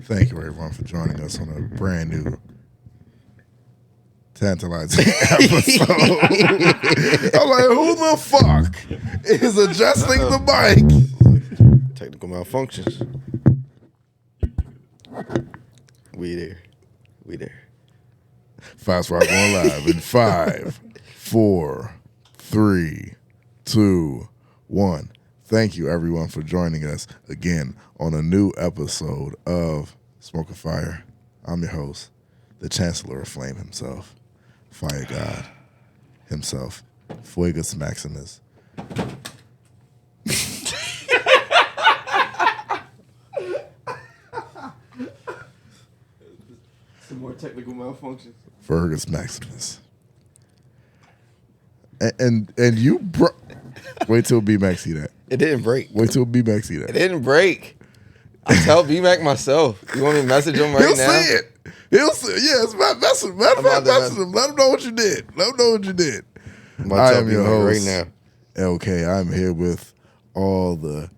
Thank you, everyone, for joining us on a brand new, tantalizing episode. I'm like, who the fuck is adjusting the mic? Technical malfunctions. We there. Fast Forward going live in 5, 4, 3, 2, 1. Thank you, everyone, for joining us again on a new episode of Smoke and Fire. I'm your host, the Chancellor of Flame himself, Fire God himself, Fuegus Maximus. Some more technical malfunctions. Fergus Maximus. And you wait till B-Mac see that. It didn't break. Wait till B-Mac see that. It didn't break. I tell B-Mac myself. You want me to message him right He'll now? see it. He'll see it. Yes, message him. Message him. Let him know what you did. I am your host, right now. LK. I'm here with all the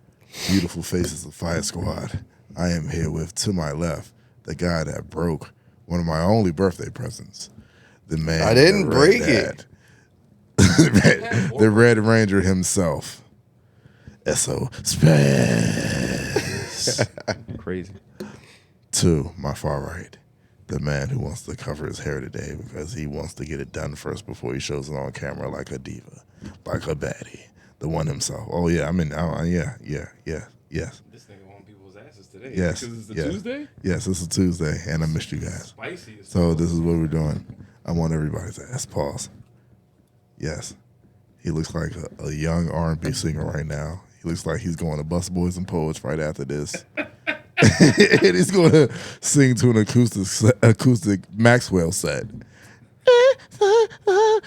beautiful faces of Fire Squad. I am here with, to my left, the guy that broke one of my only birthday presents. The man. I didn't break it. The Red Ranger himself. S.O. Space. Crazy. To my far right, the man who wants to cover his hair today because he wants to get it done first before he shows it on camera like a diva, like a baddie. The one himself. Oh, yeah. Yes. This nigga on people's asses today. Yes. Because it's a yes. Tuesday? Yes, it's a Tuesday, and I missed you guys. Spicy. So this is what we're doing. I want everybody's ass. Pause. Yes. He looks like a young R&B singer right now. He looks like he's going to Bus Boys and Poets right after this. And he's going to sing to an acoustic Maxwell set.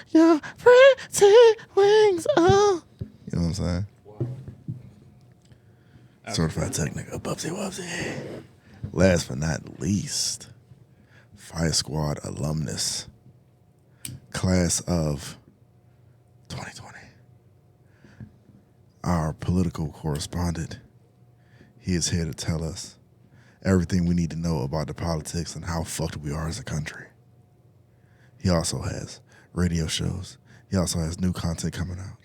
Your pretty wings. Oh. You know what I'm saying? Wow. Certified technical. Bubsy wubsy. Last but not least, Fire Squad alumnus, class of 2020. Our political correspondent. He is here to tell us everything we need to know about the politics and how fucked we are as a country. He also has radio shows. He also has new content coming out.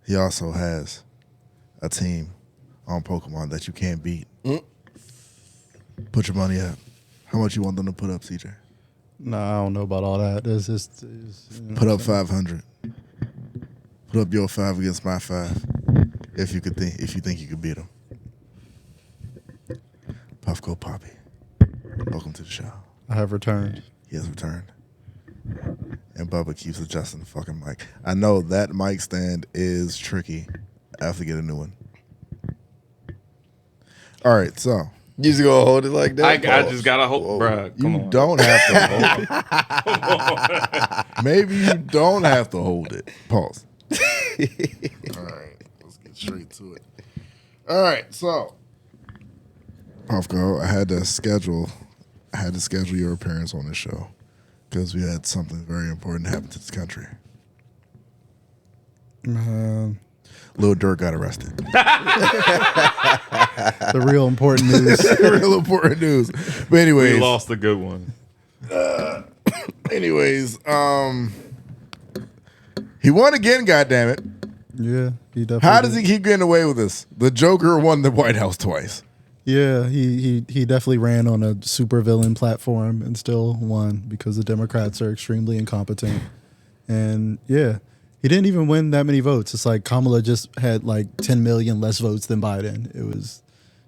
He also has a team on Pokemon that you can't beat. Put your money up. How much you want them to put up, CJ? No, I don't know about all that. Put up 500. Put up your 5 against my 5. If you think you could beat him. Puffco Poppy, welcome to the show. I have returned. He has returned. And Bubba keeps adjusting the fucking mic. I know that mic stand is tricky. I have to get a new one. All right, so. You just gonna hold it like that? I just gotta hold, bruh. Come on. You don't have to hold it. Maybe you don't have to hold it. Pause. All right, let's get straight to it. All right, so Puffco, I had to schedule your appearance on this show because we had something very important happen to this country. Lil Durk got arrested. The real important news. Real important news. But anyways, we lost a good one. Anyways, he won again. Goddammit. Yeah, he definitely. How does he keep getting away with this? The Joker won the White House twice. Yeah, he definitely ran on a supervillain platform and still won because the Democrats are extremely incompetent. And yeah, he didn't even win that many votes. It's like Kamala just had like 10 million less votes than Biden. It was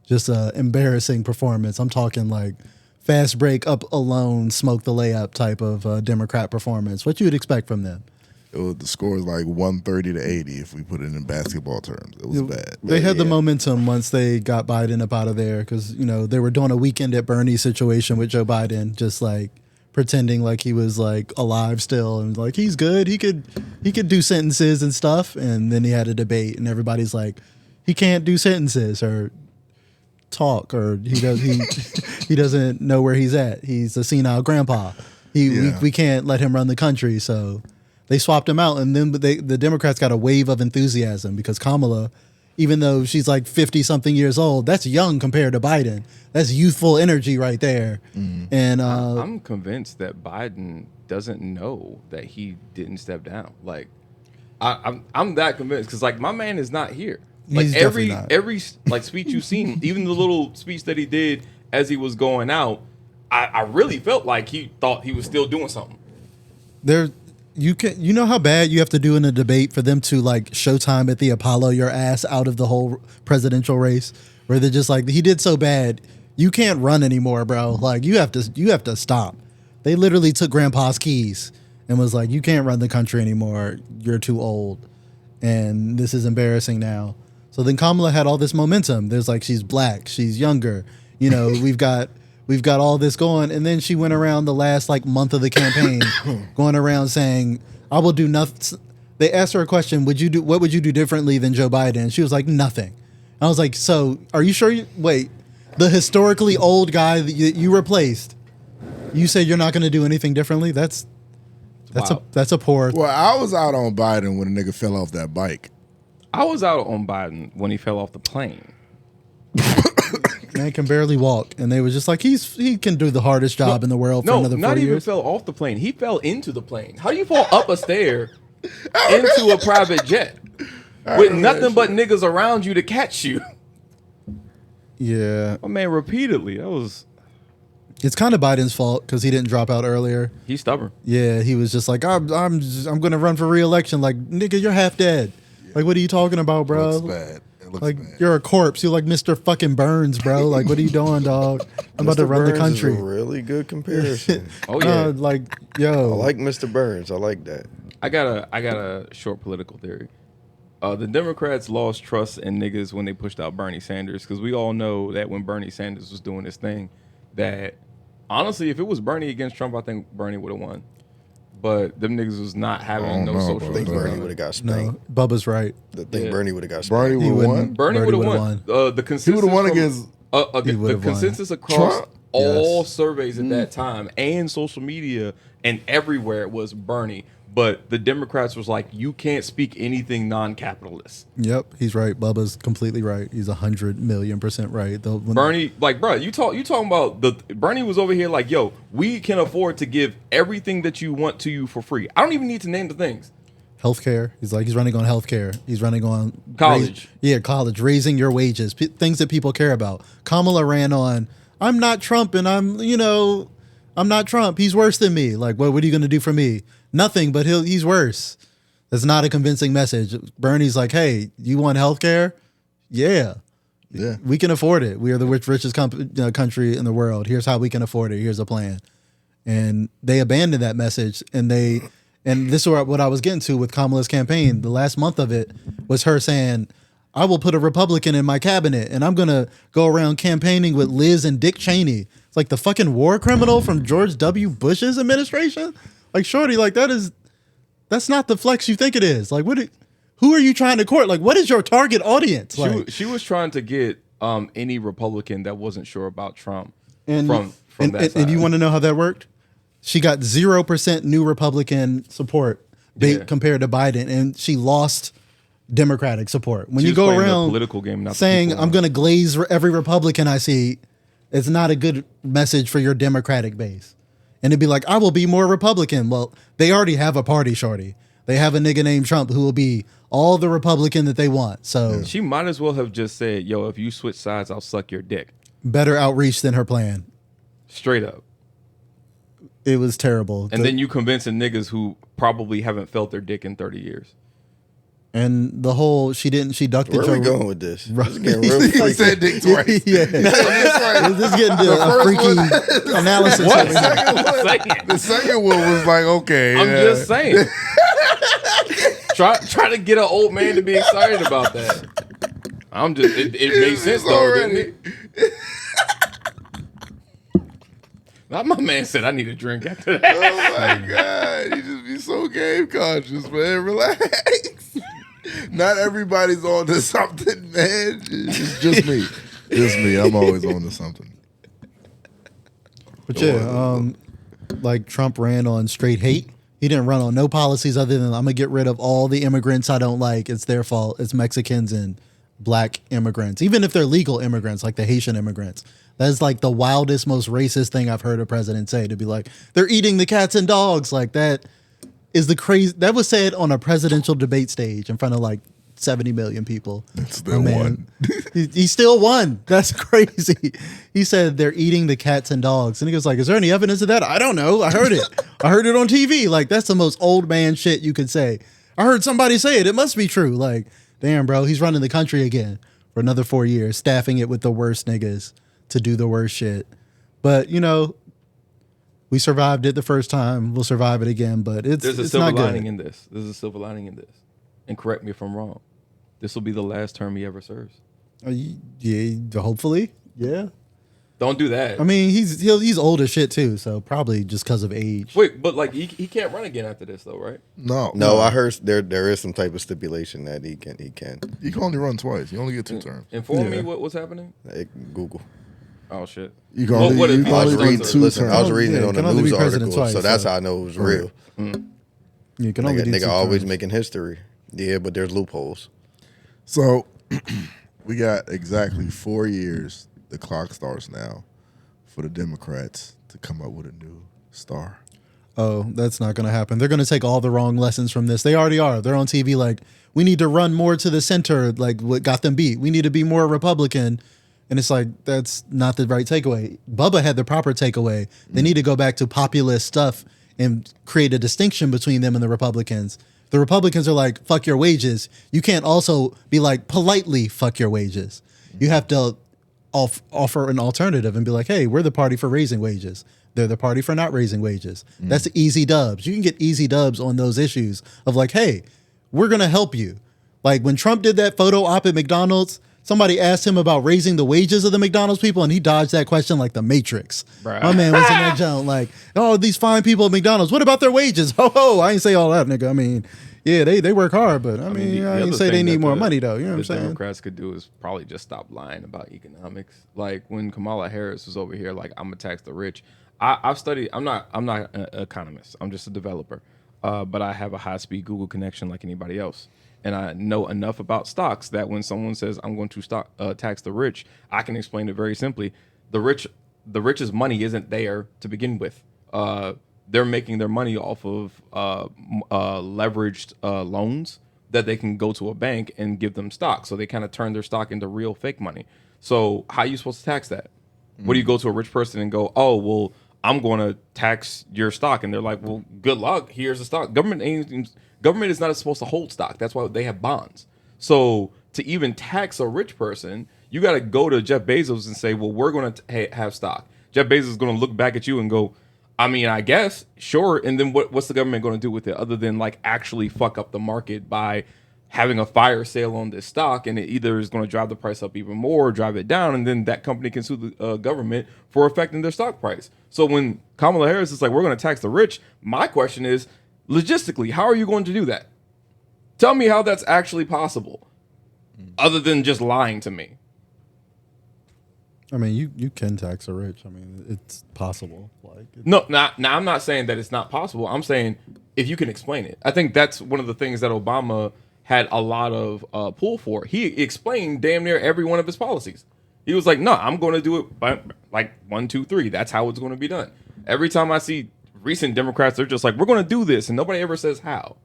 just an embarrassing performance. I'm talking like fast break up alone, smoke the layup type of Democrat performance. What you would expect from them. The score is like 130 to 80 if we put it in basketball terms. It was bad. They had the momentum once they got Biden up out of there because, you know, they were doing a weekend at Bernie situation with Joe Biden, just like pretending like he was like alive still and like he's good. He could do sentences and stuff. And then he had a debate and everybody's like, he can't do sentences or talk or he doesn't know where he's at. He's a senile grandpa. We can't let him run the country. So they swapped him out, and then the Democrats got a wave of enthusiasm because Kamala, even though she's like 50 something years old. That's young compared to Biden. That's youthful energy right there. And I'm convinced that Biden doesn't know that he didn't step down. Like, I'm that convinced because like my man is not here. Like He's every definitely not. like speech you've seen, even the little speech that he did as he was going out, I really felt like he thought he was still doing something. You know how bad you have to do in a debate for them to like Showtime at the Apollo your ass out of the whole presidential race, where they're just like, he did so bad, you can't run anymore, bro. Like you have to stop. They literally took Grandpa's keys and was like, you can't run the country anymore. You're too old, and this is embarrassing now. So then Kamala had all this momentum. There's like, she's black, she's younger. You know, we've got all this going, and then she went around the last like month of the campaign, going around saying, "I will do nothing." They asked her a question: what would you do differently than Joe Biden? And she was like, "Nothing." I was like, "So, are you sure? Wait, the historically old guy that you replaced, you say you're not going to do anything differently? That's Wow. a poor." Well, I was out on Biden when a nigga fell off that bike. I was out on Biden when he fell off the plane. Man can barely walk, and they were just like, he can do the hardest job in the world for another 4 not even years. fell off the plane. He fell into the plane. How do you fall up a stair into a private jet with nothing but niggas around you to catch you? Yeah, My man, repeatedly. That was it's kind of Biden's fault because he didn't drop out earlier. he's stubborn. Yeah, he was just like, I'm going to run for re-election. Like, nigga, you're half dead. Like, what are you talking about, bro? Looks bad. It looks Like, bad. you're a corpse. You're like Mr. fucking Burns, bro. Like, what are you doing, dog? I'm about to Mr. run the Burns country. is a really good comparison. Oh yeah. Like, yo. I like Mr. Burns. I like that. I got a short political theory. The Democrats lost trust in niggas when they pushed out Bernie Sanders, because we all know that when Bernie Sanders was doing his thing, that honestly, if it was Bernie against Trump, I think Bernie would have won. But them niggas was not having no know, social. bro. I think Right. Bernie would have got No, spanked. Bubba's right. I think Yeah. Bernie would have got Bernie spanked. He would have wouldn't- won. Bernie would have would've won. The consensus He would have won from- against. He the would've won. consensus across Trump? all Yes. surveys at that time and social media and everywhere was Bernie. But the Democrats was like, you can't speak anything non-capitalist. Yep, he's right. Bubba's completely right. He's 100,000,000% right. Bernie, like, bro, you talking about Bernie was over here like, yo, we can afford to give everything that you want to you for free. I don't even need to name the things. Healthcare. He's running on healthcare. He's running on College. College, raising your wages, things that people care about. Kamala ran on, I'm not Trump, and I'm not Trump. He's worse than me. Like, what are you going to do for me? Nothing, but he's worse. That's not a convincing message. Bernie's like, hey, you want healthcare? Yeah. Yeah. We can afford it. We are the richest country in the world. Here's how we can afford it. Here's a plan. And they abandoned that message, and this is what I was getting to with Kamala's campaign. The last month of it was her saying, I will put a Republican in my cabinet, and I'm going to go around campaigning with Liz and Dick Cheney. It's like the fucking war criminal from George W. Bush's administration. Like, shorty, like that's not the flex you think it is. Like, who are you trying to court? Like, what is your target audience? Like, She was trying to get any Republican that wasn't sure about Trump and from that side. and you want to know how that worked? She got 0% new Republican support Yeah. compared to Biden, and she lost Democratic support. When She you was go playing the around political game, not the saying, people I'm one. going to glaze every Republican I see, it's not a good message for your Democratic base. And it'd be like, I will be more Republican. Well, they already have a party, shorty. They have a nigga named Trump who will be all the Republican that they want. So She might as well have just said, yo, if you switch sides, I'll suck your dick. better outreach than her plan. Straight up. It was terrible. And then you convincing niggas who probably haven't felt their dick in 30 years. And the whole, she ducked Where the are we Joe. going with this? This is getting real He freaky. said Dick twice. Yeah. This is getting to a freaky analysis. What? over here. The second one was like, okay. I'm yeah. just saying. try to get an old man to be excited about that. It makes sense though, didn't it? Now, my man said I need a drink after that. Oh my God. You just be so game conscious, man. Relax. Not everybody's on to something, man. It's just me. Just me. I'm always on to something. But yeah, like Trump ran on straight hate. He didn't run on no policies other than I'm gonna get rid of all the immigrants I don't like. It's their fault. It's Mexicans and black immigrants, even if they're legal immigrants, like the Haitian immigrants. That is like the wildest, most racist thing I've heard a president say, to be like, they're eating the cats and dogs. Like that is the crazy. That was said on a presidential debate stage in front of like 70 million people. Still My man, won. he still won. That's crazy. He said they're eating the cats and dogs. And he goes like, is there any evidence of that? I don't know. I heard it. I heard it on TV. Like, that's the most old man shit you could say. I heard somebody say it. It must be true. Like, damn, bro, he's running the country again for another 4 years, staffing it with the worst niggas to do the worst shit. But, you know, we survived it the first time. We'll survive it again, but it's There's a it's silver not lining good. in this. There's a silver lining in this. And correct me if I'm wrong. This will be the last term he ever serves. Yeah, hopefully. Yeah. Don't do that. I mean, he's old as shit too, so probably just because of age. Wait, but like he can't run again after this though, right? No, I heard there is some type of stipulation that he can. You can only run twice. You only get 2 terms. Inform me what's happening. Google. Oh shit. You can only, what you if- can I only was read reading. 2 Listen, I was terms. reading it Yeah, on can the only be news president article, twice, so that's so- how I know it was real. You can only do Nigga 2 always terms. making history. Yeah, but there's loopholes. So we got exactly 4 years. The clock starts now for the Democrats to come up with a new star. Oh, that's not going to happen. They're going to take all the wrong lessons from this. They already are. They're on TV like, we need to run more to the center, like what got them beat. We need to be more Republican. And it's like, that's not the right takeaway. Bubba had the proper takeaway. They need to go back to populist stuff and create a distinction between them and the Republicans. The Republicans are like, fuck your wages. You can't also be like, politely fuck your wages. You have to offer an alternative and be like, hey, we're the party for raising wages. They're the party for not raising wages. That's easy dubs. You can get easy dubs on those issues of like, hey, we're going to help you. Like when Trump did that photo op at McDonald's, somebody asked him about raising the wages of the McDonald's people, and he dodged that question like the Matrix. Bruh. My man was in that joint like, oh, these fine people at McDonald's, what about their wages? Ho, I ain't say all that, nigga. I mean, yeah, they work hard, but I mean, I the ain't other say they thing need that more money though. You know what I'm the saying? Democrats could do is probably just stop lying about economics. Like when Kamala Harris was over here, like I'm gonna tax the rich. I've studied. I'm not an economist. I'm just a developer. But I have a high speed Google connection like anybody else, and I know enough about stocks that when someone says I'm going to tax the rich, I can explain it very simply. The rich's money isn't there to begin with. They're making their money off of leveraged loans that they can go to a bank and give them stock. So they kind of turn their stock into real fake money. So how are you supposed to tax that? What do you go to a rich person and go, oh, well, I'm going to tax your stock? And they're like, well, good luck. Here's the stock. Government is not supposed to hold stock. That's why they have bonds. So to even tax a rich person, you got to go to Jeff Bezos and say, well, we're going to have stock. Jeff Bezos is going to look back at you and go, I mean, I guess, sure. And then what's the government going to do with it other than like actually fuck up the market by having a fire sale on this stock, and it either is going to drive the price up even more or drive it down, and then that company can sue the government for affecting their stock price. So when Kamala Harris is like, we're going to tax the rich, my question is, logistically, how are you going to do that? Tell me how that's actually possible, other than just lying to me. I mean, you can tax the rich. I mean, it's possible. Like, No, I'm not saying that it's not possible. I'm saying if you can explain it. I think that's one of the things that Obama had a lot of pull for. He explained damn near every one of his policies. He was like, no, I'm going to do it by like 1, 2, 3. That's how it's going to be done. Every time I see recent Democrats, they're just like, we're going to do this. And nobody ever says how.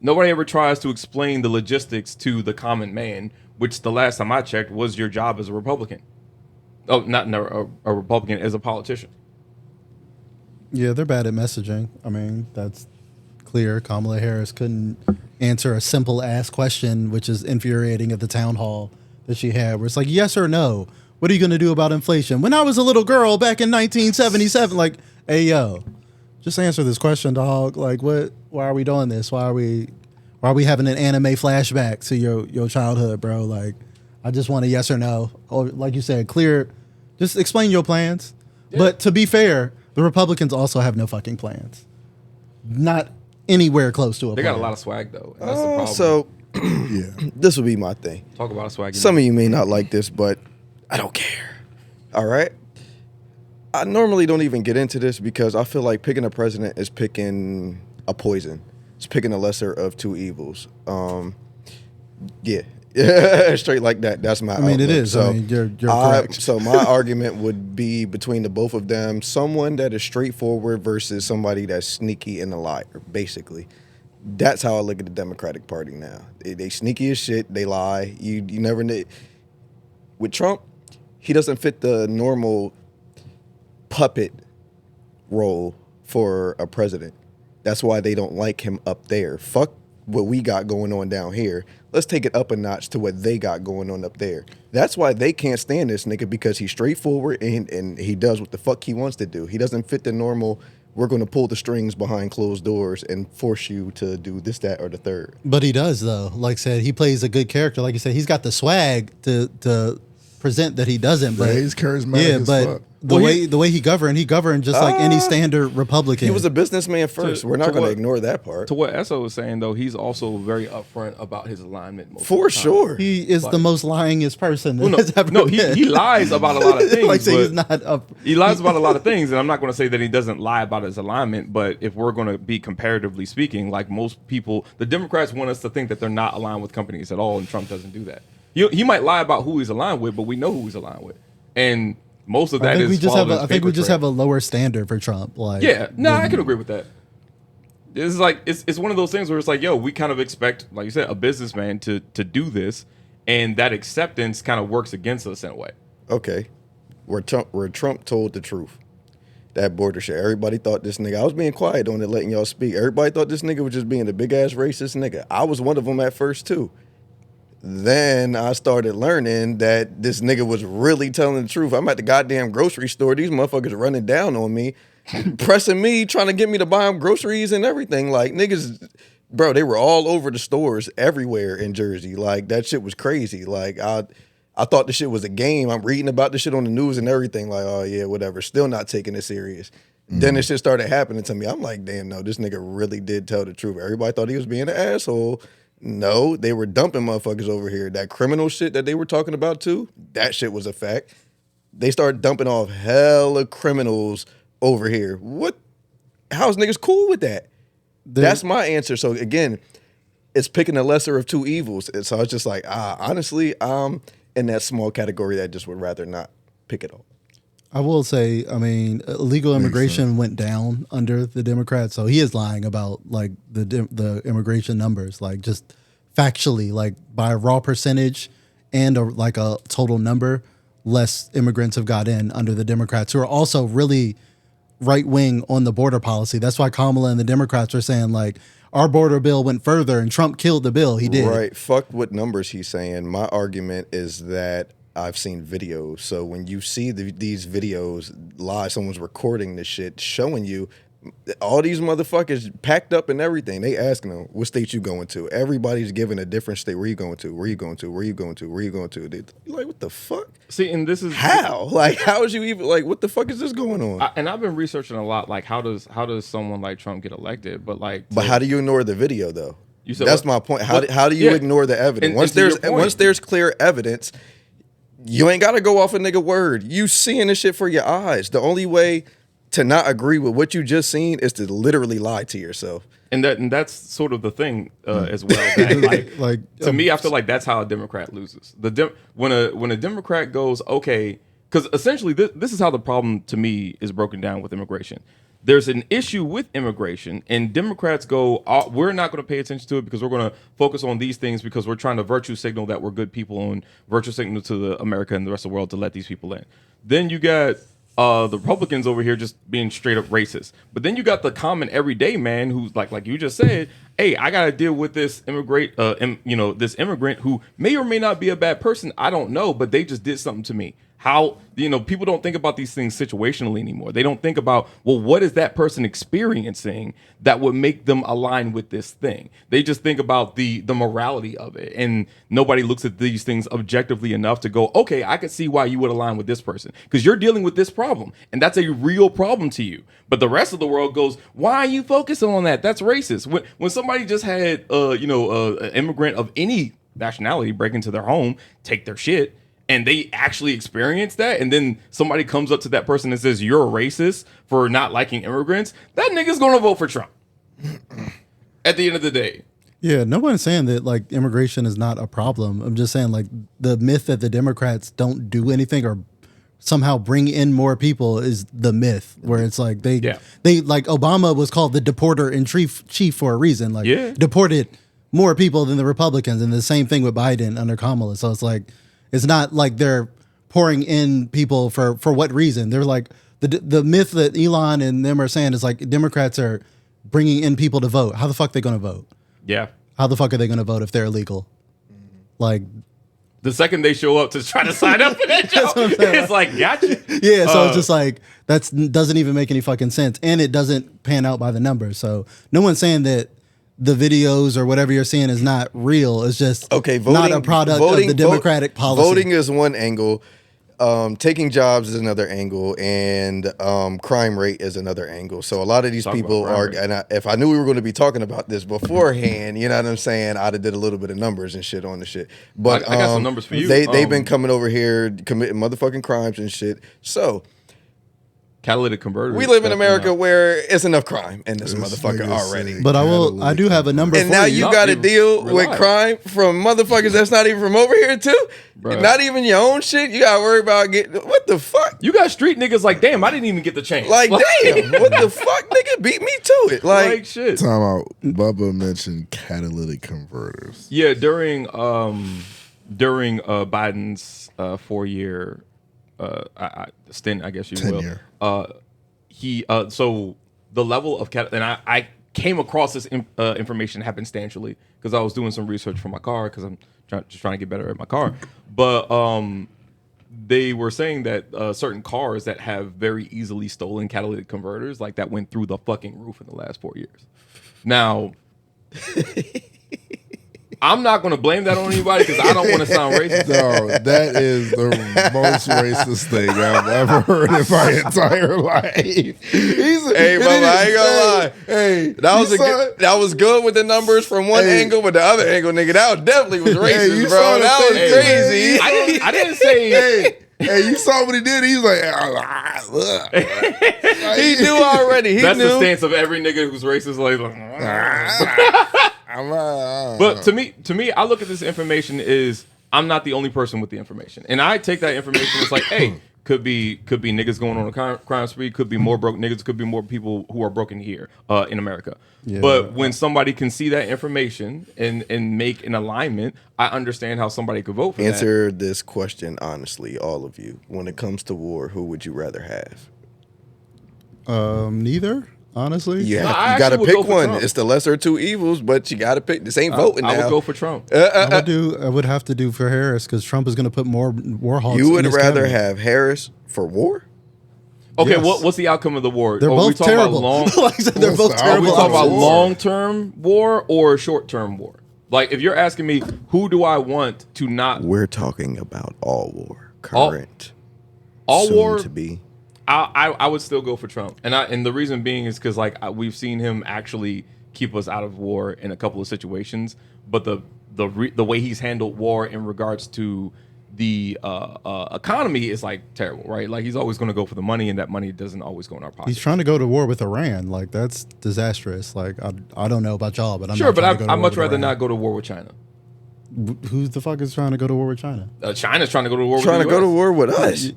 Nobody ever tries to explain the logistics to the common man, which the last time I checked was your job as a Republican. Oh, not a Republican, as a politician. yeah, they're bad at messaging. I mean, that's clear. Kamala Harris couldn't answer a simple ass question, which is infuriating at the town hall that she had, where it's like, yes or no. What are you going to do about inflation? When I was a little girl back in 1977, like, hey, yo, just answer this question, dog. Like, what? Why are we doing this? Why are we having an anime flashback to your childhood, bro? Like, I just want a yes or no. Or like you said, clear, just explain your plans. Yeah. But to be fair, the Republicans also have no fucking plans. Not anywhere close to a They plan. got a lot of swag, though. And that's the problem. So Yeah. this would be my thing. Talk about a swag. Some of you may not like this, but I don't care. All right? I normally don't even get into this because I feel like picking a president is picking a poison. It's picking the lesser of two evils. Yeah, Yeah, straight like that. That's my. I mean, it outlook. is. So I mean, you're correct. So my argument would be between the both of them: someone that is straightforward versus somebody that's sneaky and a liar. Basically, that's how I look at the Democratic Party now. They sneaky as shit. They lie. You never know. With Trump, he doesn't fit the normal puppet role for a president. That's why they don't like him up there. Fuck what we got going on down here. Let's take it up a notch to what they got going on up there. That's why they can't stand this nigga, because he's straightforward and he does what the fuck he wants to do. He doesn't fit the normal, we're going to pull the strings behind closed doors and force you to do this, that, or the third. But he does, though. Like I said, he plays a good character. Like you said, he's got the swag to present that he doesn't. But Yeah, he's charismatic as fuck. the way he governed just like any standard Republican. He was a businessman first. We're not going to ignore that part. To what Esso was saying, though, he's also very upfront about his alignment. For sure. He is the most lyingest person that has ever no, been. he lies about a lot of things. Like say but he's not up. he lies about a lot of things, and I'm not going to say that he doesn't lie about his alignment, but if we're going to be comparatively speaking, like most people, the Democrats want us to think that they're not aligned with companies at all, and Trump doesn't do that. He might lie about who he's aligned with, but we know who he's aligned with. And most of that is I think we just have a lower standard for Trump. Like, yeah, no, I can agree with that. It's like it's one of those things where it's like, yo, we kind of expect, like you said, a businessman to do this, and that acceptance kind of works against us in a way. Okay, where Trump told the truth, that border shit. Everybody thought this nigga. I was being quiet on it, letting y'all speak. Everybody thought this nigga was just being a big ass racist nigga. I was one of them at first too. Then I started learning that this nigga was really telling the truth. I'm at the goddamn grocery store. These motherfuckers running down on me, pressing me, trying to get me to buy them groceries and everything. Like, niggas, bro, they were all over the stores everywhere in Jersey. Like, that shit was crazy. Like, I thought the shit was a game. I'm reading about the shit on the news and everything. Like, oh, yeah, whatever. Still not taking it serious. Then this shit started happening to me. I'm like, damn, no, this nigga really did tell the truth. Everybody thought he was being an asshole. No, they were dumping motherfuckers over here. That criminal shit that they were talking about too, that shit was a fact. They started dumping off hella criminals over here. What? How's niggas cool with that? That's my answer. So again, it's picking the lesser of two evils. And so I was just like, honestly, I'm in that small category that just would rather not pick it up. I will say, I mean, illegal immigration went down under the Democrats, so he is lying about like the immigration numbers, like just factually, like by a raw percentage and like a total number, less immigrants have got in under the Democrats, who are also really right wing on the border policy. That's why Kamala and the Democrats are saying like our border bill went further and Trump killed the bill. He did. Right. Fuck what numbers he's saying. My argument is that I've seen videos. So when you see these videos live, someone's recording this shit, showing you all these motherfuckers packed up and everything. They asking them, what state you going to? Everybody's giving a different state. Where you going to? Where you going to? Where you going to? Where you going to? They're like, what the fuck? See, and this is how? Like, how is you even like? What the fuck is this going on? And I've been researching a lot. Like, how does someone like Trump get elected? But like, but how do you ignore the video though? You said that's what? my point. How do you ignore the evidence? Once there's clear evidence, you ain't got to go off a nigga word. You seeing this shit for your eyes. The only way to not agree with what you just seen is to literally lie to yourself. And that's sort of the thing as well. That, to me, I feel like that's how a Democrat loses. When a Democrat goes, okay, because essentially this is how the problem to me is broken down with immigration. There's an issue with immigration, and Democrats go, we're not going to pay attention to it because we're going to focus on these things because we're trying to virtue signal that we're good people and virtue signal to the America and the rest of the world to let these people in. Then you got the Republicans over here just being straight up racist. But then you got the common everyday man who's like you just said, hey, I got to deal with this this immigrant who may or may not be a bad person. I don't know, but they just did something to me. How, people don't think about these things situationally anymore. They don't think about, well, what is that person experiencing that would make them align with this thing? They just think about the morality of it. And nobody looks at these things objectively enough to go, okay, I can see why you would align with this person because you're dealing with this problem. And that's a real problem to you. But the rest of the world goes, why are you focusing on that? That's racist. When somebody just had, an immigrant of any nationality break into their home, take their shit, and they actually experience that, and then somebody comes up to that person and says, you're a racist for not liking immigrants, that nigga's gonna vote for Trump at the end of the day. Yeah, no one's saying that like immigration is not a problem. I'm just saying like the myth that the Democrats don't do anything or somehow bring in more people is the myth where it's like they like Obama was called the deporter in chief for a reason. Like deported more people than the Republicans, and the same thing with Biden under Kamala. So it's like it's not like they're pouring in people for what reason. They're like the myth that Elon and them are saying is like Democrats are bringing in people to vote. How the fuck are they going to vote? Yeah. How the fuck are they going to vote if they're illegal? Like the second they show up to try to sign up for that job, it's like, gotcha. Yeah, so it's just like that doesn't even make any fucking sense, and it doesn't pan out by the numbers. So no one's saying that the videos or whatever you're seeing is not real. It's just voting, not a product of the Democratic policy. Voting is one angle. Taking jobs is another angle, and crime rate is another angle. So a lot of these people are, and if I knew we were going to be talking about this beforehand, you know what I'm saying, I'd have did a little bit of numbers and shit on the shit. But I got some numbers for you. They've been coming over here committing motherfucking crimes and shit. So catalytic converters. we live in America where it's enough crime in this motherfucker already. But I do have a number and for now you. you got to deal with crime from motherfuckers that's not even from over here too. Bruh. Not even your own shit. You got to worry about getting what the fuck. You got street niggas like, damn, I didn't even get the chance. Like damn, what the fuck, nigga? Beat me to it. Like shit. Time out. Bubba mentioned catalytic converters. Yeah, during Biden's 4-year stint, I guess you tenure. will. He so the level of and I came across this information happenstantially because I was doing some research for my car because I'm just trying to get better at my car. But they were saying that certain cars that have very easily stolen catalytic converters, like that went through the fucking roof in the last 4 years. Now, I'm not going to blame that on anybody because I don't want to sound racist. No, that is the most racist thing I've ever heard in my entire life. Hey, Bubba, I ain't gonna lie. Hey, that was good with the numbers from one angle, but the other angle, nigga, that definitely was racist, bro. That was crazy. I didn't say. Hey, you saw what he did? He's like, he knew already. That's the stance of every nigga who's racist. Like, but to me, I look at this information is I'm not the only person with the information, and I take that information. It's like, hey, could be niggas going on a crime spree, could be more broke niggas, could be more people who are broken here in America. Yeah. But when somebody can see that information and make an alignment, I understand how somebody could vote for that. Answer this question honestly, all of you. When it comes to war, who would you rather have? Neither. Honestly, you got to pick one. Trump. It's the lesser of two evils, but you got to pick. This ain't voting now. I would go for Trump. I would have to do for Harris because Trump is going to put more war hawks. You would rather have Harris for war? Okay, yes. What's the outcome of the war? They're both terrible. Like I said, they're both terrible. Are we talking about long-term war or short-term war? Like, if you're asking me, who do I want to not? We're talking about all war, current, all soon war to be. I would still go for Trump, and the reason being is because like we've seen him actually keep us out of war in a couple of situations, but the way he's handled war in regards to the economy is like terrible, right? Like he's always going to go for the money, and that money doesn't always go in our pockets. He's trying to go to war with Iran, like that's disastrous. Like I don't know about y'all, but I'm sure, not but I'd much rather not go to war with China. Who the fuck is trying to go to war with China? China's trying to go to war. Trying to go to war with us.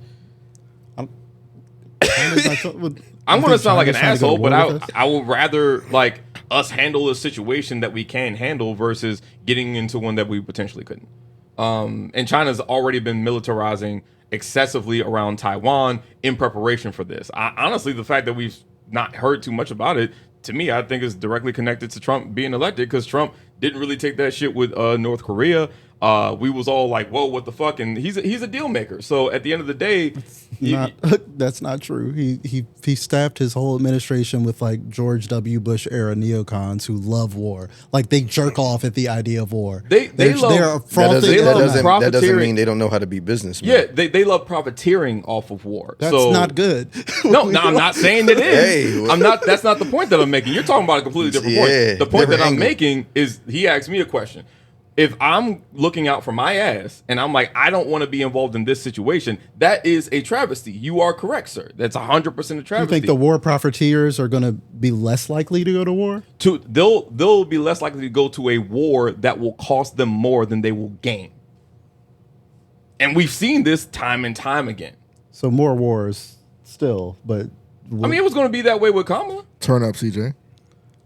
I'm going to sound like an asshole, but I would rather like us handle a situation that we can handle versus getting into one that we potentially couldn't. And China's already been militarizing excessively around Taiwan in preparation for this. Honestly, the fact that we've not heard too much about it, to me, I think is directly connected to Trump being elected because Trump didn't really take that shit with North Korea. We was all like, whoa, what the fuck? And he's a deal maker. So at the end of the day, that's not true. He staffed his whole administration with like George W. Bush era neocons who love war. Like they jerk off at the idea of war. That doesn't mean they don't know how to be businessmen. Yeah, they love profiteering off of war. That's not good. No, I'm not saying it is. Hey, I'm not. That's not the point that I'm making. You're talking about a completely different point. The point that I'm making is he asked me a question. if I'm looking out for my ass and I'm like, I don't want to be involved in this situation, that is a travesty. You are correct, sir. That's 100% a Do you travesty. think the war profiteers are going to be less likely to go to war? They'll be less likely to go to a war that will cost them more than they will gain. And we've seen this time and time again. So more wars still, but I mean, it was going to be that way with Kamala. Turn up, CJ.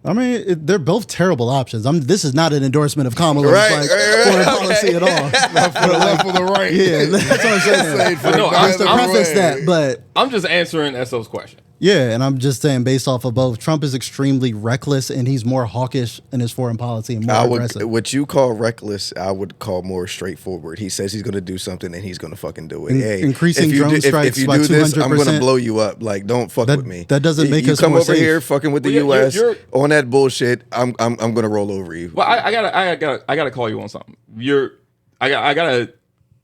I mean, they're both terrible options. This is not an endorsement of Kamala's Right, foreign policy at all. Left for the left for the right. Yeah, that's what I'm saying. But no, Just to preface that, but I'm just answering SO's question. yeah, and I'm just saying based off of both, Trump is extremely reckless and he's more hawkish in his foreign policy and more aggressive. What you call reckless, I would call more straightforward. He says he's going to do something and he's going to fucking do it. Hey, increasing if you drone do, strikes if you by do this, I'm going to 200%. blow you up. Like, don't fuck with me. That doesn't make you us come more over safe. here fucking with the Well, U.S. you're- on that bullshit. I'm going to roll over you. Well, I gotta call you on something. I gotta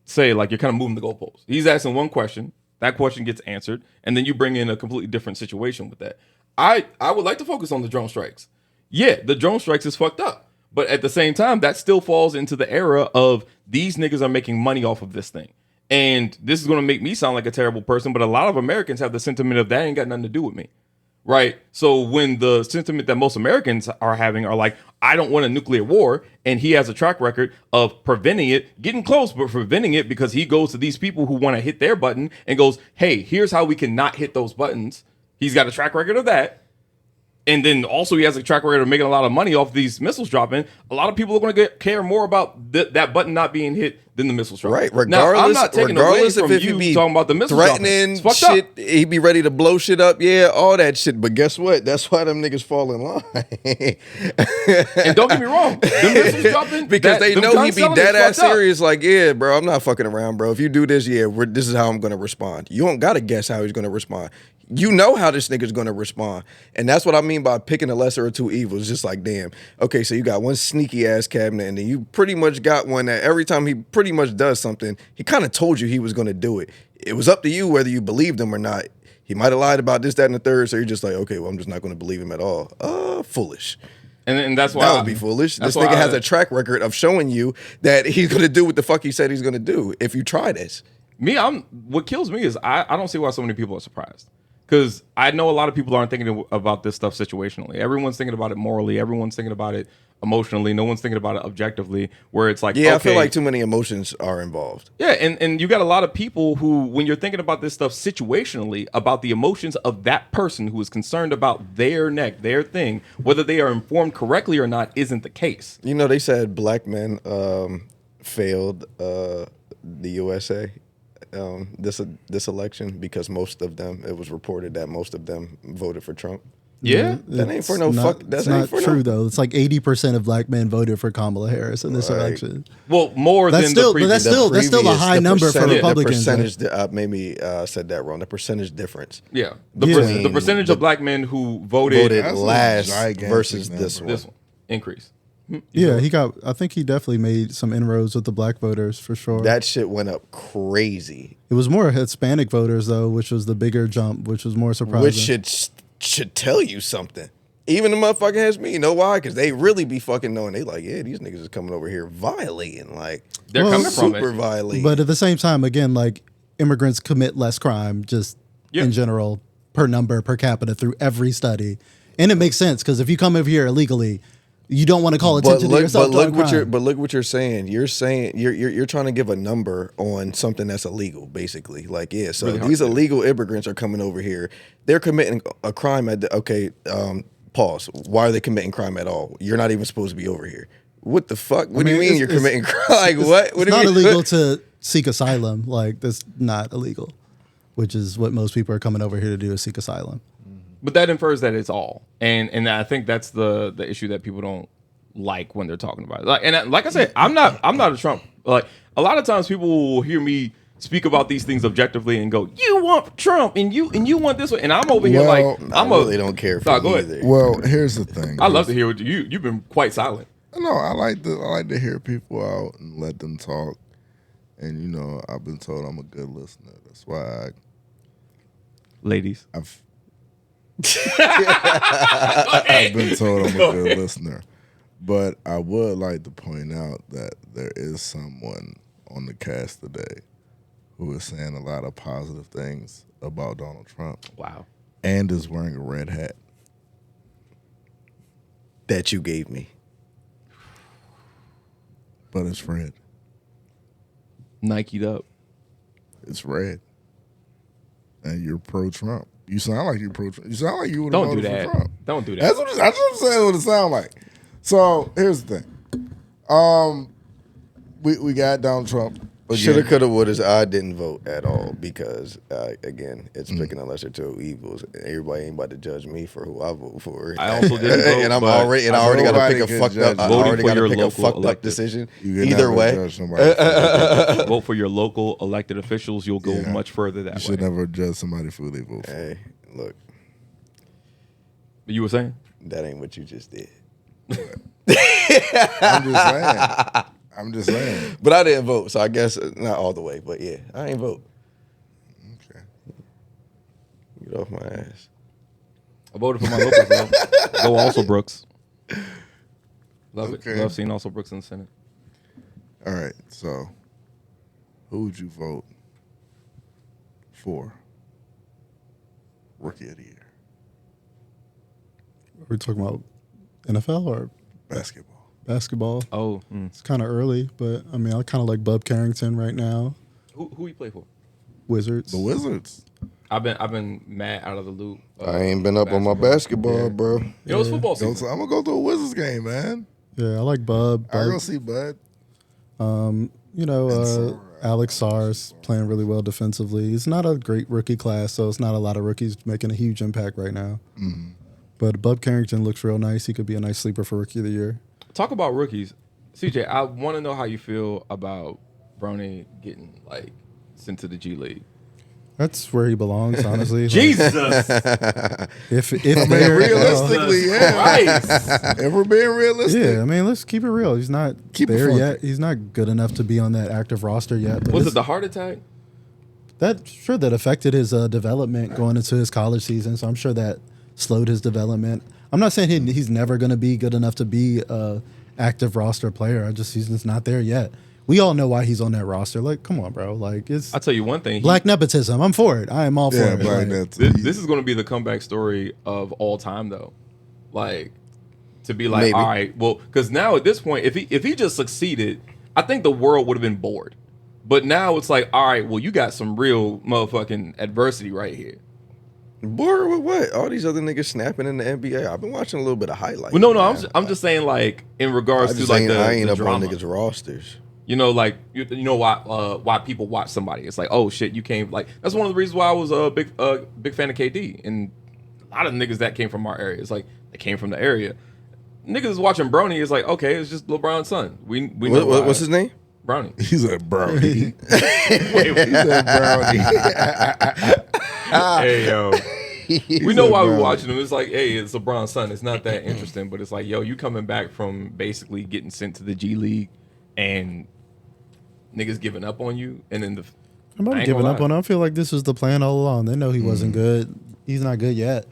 say, like, you're kind of moving the goalposts. He's asking one question, that question gets answered, and then you bring in a completely different situation with that. I would like to focus on the drone strikes. Yeah, the drone strikes is fucked up, but at the same time, that still falls into the era of these niggas are making money off of this thing. And this is gonna make me sound like a terrible person, but a lot of Americans have the sentiment of that ain't got nothing to do with me. Right. So when the sentiment that most Americans are having are like, I don't want a nuclear war, and he has a track record of preventing it, getting close, but preventing it because he goes to these people who want to hit their button and goes, hey, here's how we can not hit those buttons. He's got a track record of that. And then also he has a track record of making a lot of money off these missiles dropping. A lot of people are going to care more about that button not being hit than the missiles dropping. Right, Now, regardless, I'm not taking away regardless from if you he be talking about the missiles threatening dropping. It's fucked shit, up. he be ready to blow shit up, yeah, all that shit. But guess what? That's why them niggas fall in line. And don't get me wrong, the missiles dropping Because they them know he guns be selling dead is ass fucked up. serious. Like, yeah, bro, I'm not fucking around, bro. If you do this, yeah, this is how I'm gonna respond. You don't gotta guess how he's gonna respond. You know how this nigga's gonna respond, and that's what I mean by picking the lesser of two evils. Just like, damn, okay, so you got one sneaky ass cabinet, and then you pretty much got one that every time he pretty much does something, he kind of told you he was gonna do it. It was up to you whether you believed him or not. He might have lied about this, that, and the third. So you're just like, okay, well, I'm just not gonna believe him at all. Foolish. And that's why That would be foolish. that's This nigga why has a track record of showing you that he's gonna do what the fuck he said he's gonna do if you try this. What kills me is I don't see why so many people are surprised. Because I know a lot of people aren't thinking about this stuff situationally. Everyone's thinking about it morally. Everyone's thinking about it emotionally. No one's thinking about it objectively, where it's like, Yeah, okay, I feel like too many emotions are involved. yeah, and you got a lot of people who, when you're thinking about this stuff situationally, about the emotions of that person who is concerned about their neck, their thing, whether they are informed correctly or not, isn't the case. You know, they said black men failed the USA this election because most of them, it was reported that most of them voted for Trump. Yeah. That ain't for no It's fuck. not- That's It's not not for true no. though. It's like 80% of black men voted for Kamala Harris in this Right. election. Well, more That's than still- the but previous. that's still a high number for Republicans, The percentage, maybe said that wrong. The percentage difference. Yeah. Yeah. The percentage of black men who voted Voted That's a last gigantic versus number. this one. this one increase. Yeah, I think he definitely made some inroads with the black voters for sure. That shit went up crazy. It was more Hispanic voters though, which was the bigger jump, which was more surprising. Which should tell you something. Even the motherfucking has me. You know why? Because they really be fucking knowing. They like, yeah, these niggas is coming over here violating. Like, They're Well, coming from super it. violating. But at the same time, again, like immigrants commit less crime just Yeah. in general per number per capita through every study, and it makes sense because if you come over here illegally, you don't want to call attention to yourself. look doing what crime. you're saying. You're saying you're trying to give a number on something that's illegal, basically. Like, yeah, so Really hard these to do. illegal immigrants are coming over here. They're committing a crime at pause. Why are they committing crime at all? You're not even supposed to be over here. What the fuck? What do you mean, mean you're it's- committing crime? Like, what? It's What do not you mean? illegal to seek asylum. Like that's not illegal, which is what most people are coming over here to do is seek asylum. But that infers that it's all, and I think that's the issue that people don't like when they're talking about it. Like I said, I'm not a Trump. Like a lot of times, people will hear me speak about these things objectively and go, "You want Trump, and you want this one," and I'm over here Well, like, I really don't care for Nah, go either. ahead. Well, here's the thing. I love to hear what you've been quite silent. No, I like to hear people out and let them talk. And you know, I've been told I'm a good listener. That's why Ladies, I've been told I'm a good listener. But I would like to point out that there is someone on the cast today who is saying a lot of positive things about Donald Trump Wow. and is wearing a red hat. That you gave me. But it's red. Nike'd up. It's red. And you're pro-Trump. You sound like you're pro-Trump. You sound like you would have Don't do voted that. for Trump. Don't do that. That's what I'm saying. What it sound like. So here's the thing. We got Donald Trump. Again. Shoulda, coulda, woulda. I didn't vote at all because, again, it's picking a lesser two evils. Everybody ain't about to judge me for who I vote for. I also didn't vote, and I but already got to pick a can fucked up. judge I you. already Voting got for to your pick a local fucked up elected. decision. You can Either never way, judge somebody. Vote for your local elected officials. You'll go Yeah. much further that You should way. never judge somebody for who they vote for. hey, look, You were saying? that ain't what you just did. I'm just saying. But I didn't vote, so I guess not all the way. But yeah, I ain't vote. Okay. Get off my ass. I voted for my local club. Go also Brooks. Love Okay. it. Love seeing also Brooks in the Senate. All right. So, who would you vote for Rookie of the Year? Are we talking about NFL or Basketball. basketball? Oh, It's kind of early, but I mean, I kind of like Bub Carrington right now. who you play for? Wizards. The Wizards. I've been mad out of the loop. I ain't been up on my basketball, bro. You know, it's football I'm season. gonna go to a Wizards game, man. Yeah, I like Bub. I go see Bud. You know, Alex Sarr's playing really well defensively. It's not a great rookie class, so it's not a lot of rookies making a huge impact right now. Mm-hmm. But Bub Carrington looks real nice. He could be a nice sleeper for Rookie of the Year. Talk about rookies. CJ, I want to know how you feel about Brownie getting like sent to the G League. That's where he belongs, honestly. Like, Jesus. if I mean, they're- realistically, yeah. Christ. If we're being realistic, yeah, I mean, let's keep it real. He's not Keep it there funky. yet. He's not good enough to be on that active roster yet. But Was it's- it the heart attack? that affected his development going into his college season? So I'm sure that slowed his development. I'm not saying he's never going to be good enough to be a active roster player. He's just not there yet. We all know why he's on that roster. Like, come on, bro. Like, it's I'll tell you one thing. black nepotism. I'm for it. I am all for yeah, it. Black Like, Nets. This is going to be the comeback story of all time, though. Like, to be like, Maybe. all right, well, because now at this point, if he just succeeded, I think the world would have been bored. But now it's like, all right, well, you got some real motherfucking adversity right here. Bored with what? All these other niggas snapping in the NBA. I've been watching a little bit of highlights. Well, no, man. I'm just saying, like, in regards to like I ain't the up drama. on niggas rosters. You know, like you know why people watch somebody. It's like, oh shit, you came. Like that's one of the reasons why I was a big fan of KD, and a lot of niggas that came from our area. It's like they came from the area. Niggas watching Brony is like, okay, it's just LeBron's son. We know What's his name? Brownie. He's a brownie. Wait, He's a brownie. hey yo, we know why we're watching him. It's like, hey, it's LeBron's son. It's not that interesting, but it's like, yo, you coming back from basically getting sent to the G League, and niggas giving up on you, and then I'm not I ain't giving gonna up lie. on him. I feel like this was the plan all along. They know he wasn't good. He's not good yet.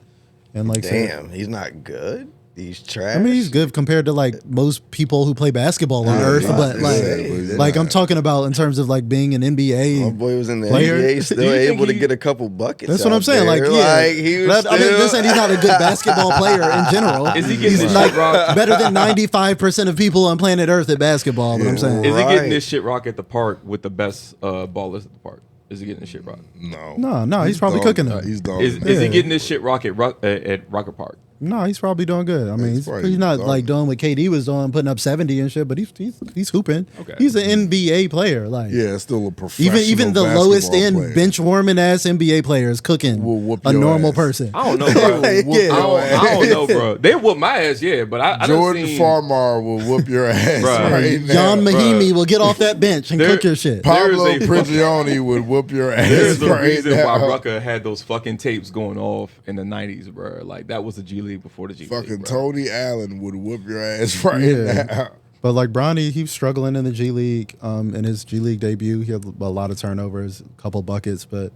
And like, Damn, he's not good. He's trash. I mean, he's good compared to like most people who play basketball on Yeah, Earth, yeah, but yeah, like, yeah, like yeah. I'm talking about in terms of like being an My NBA. boy was in the player? NBA, Do still you think able to he- get a couple buckets. That's what out I'm saying. there. Like, yeah, he was I mean, still- this saying he's not a good basketball player in general. Is he getting He's this like shit rock? better than 95% of people on planet Earth at basketball. But I'm saying, Is he Right. getting this shit rock at the park with the best ballers at the park? Is he getting this shit rock? No, he's probably cooking them. He's dog. Is he getting this shit rock at Rocket Park? No, he's probably doing good. I mean, He's probably he's not dog. like doing what KD was doing, putting up 70 and shit. But he's hooping. Okay. He's an NBA player. Like, Yeah, still a professional. even the basketball lowest end player. bench warming ass NBA player is cooking Will whoop a your normal ass. person. I don't know, bro. Like, Whoop yeah. your ass. I don't know, bro. They whoop my ass, yeah, but I Jordan done seen, Farmar will whoop your ass Bruh. right now. Jan Mahimi bruh. will get off that bench and There- cook your shit. Pablo There is a Prigioni would whoop your ass There's a right reason now. why Rucker had those fucking tapes going off in the 90s, bro. Like, that was the G League before the G Fucking League, bro. Tony Allen would whoop your ass right Yeah. now. But like Bronny, he was struggling in the G League. In his G League debut, he had a lot of turnovers, a couple buckets, but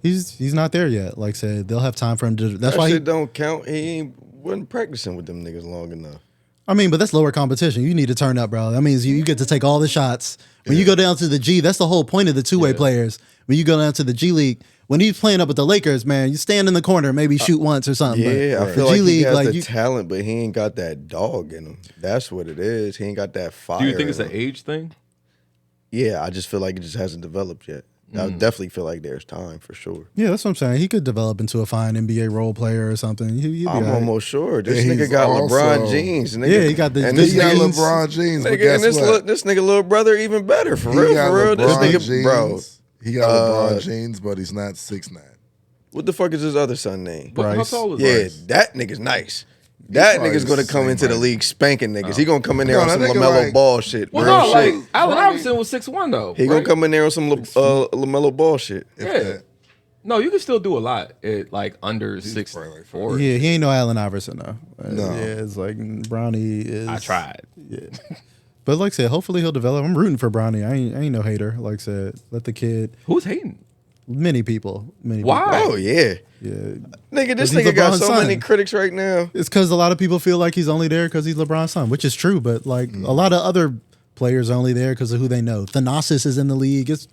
he's not there yet. Like I said, they'll have time for him to. That's That why shit don't count. He wasn't practicing with them niggas long enough. I mean, but that's lower competition. You need to turn up, bro. That means you get to take all the shots. When you go down to the G, that's the whole point of the two-way players. When you go down to the G League, when he's playing up with the Lakers, man, you stand in the corner, maybe shoot once or something. Yeah, but I feel the like G he League, has like the talent, but he ain't got that dog in him. That's what it is. He ain't got that fire. Do you think it's in an him. age thing? Yeah, I just feel like it just hasn't developed yet. I definitely feel like there's time for sure. yeah, that's what I'm saying. He could develop into a fine NBA role player or something. He'd be I'm all right. almost sure. This Yeah, nigga he's got also- LeBron jeans. Nigga. Yeah, he got the- and this He got jeans. LeBron jeans, but Nigga, guess and what? this nigga little brother even better for He real. got For real, this LeBron nigga, jeans. bro. He got LeBron jeans, but he's not 6'9". What the fuck is his other son name? But how Bryce. tall is Yeah, Bryce? that nigga's nice. That probably nigga's gonna the come same into the height. league spanking niggas. He gonna come in there No, on some that nigga LaMelo like- Ball shit. Well, real no, shit. like Allen Iverson was 6'1" though. He gonna right? come in there on some LaMelo Ball shit. If Yeah. that. No, you can still do a lot at like under 6'4". Yeah, he ain't no Allen Iverson though. No. Yeah, it's like Bronny is. I tried. Yeah. But like I said, hopefully he'll develop. I'm rooting for Bronny. I ain't no hater. Like I said, let the kid. Who's hating? Many people. Many Why? Oh yeah, people. Yeah. nigga, this 'Cause he's nigga got LeBron's so son. many critics right now. It's because a lot of people feel like he's only there because he's LeBron's son, which is true. But like a lot of other players are only there because of who they know. Thanasis is in the league. It's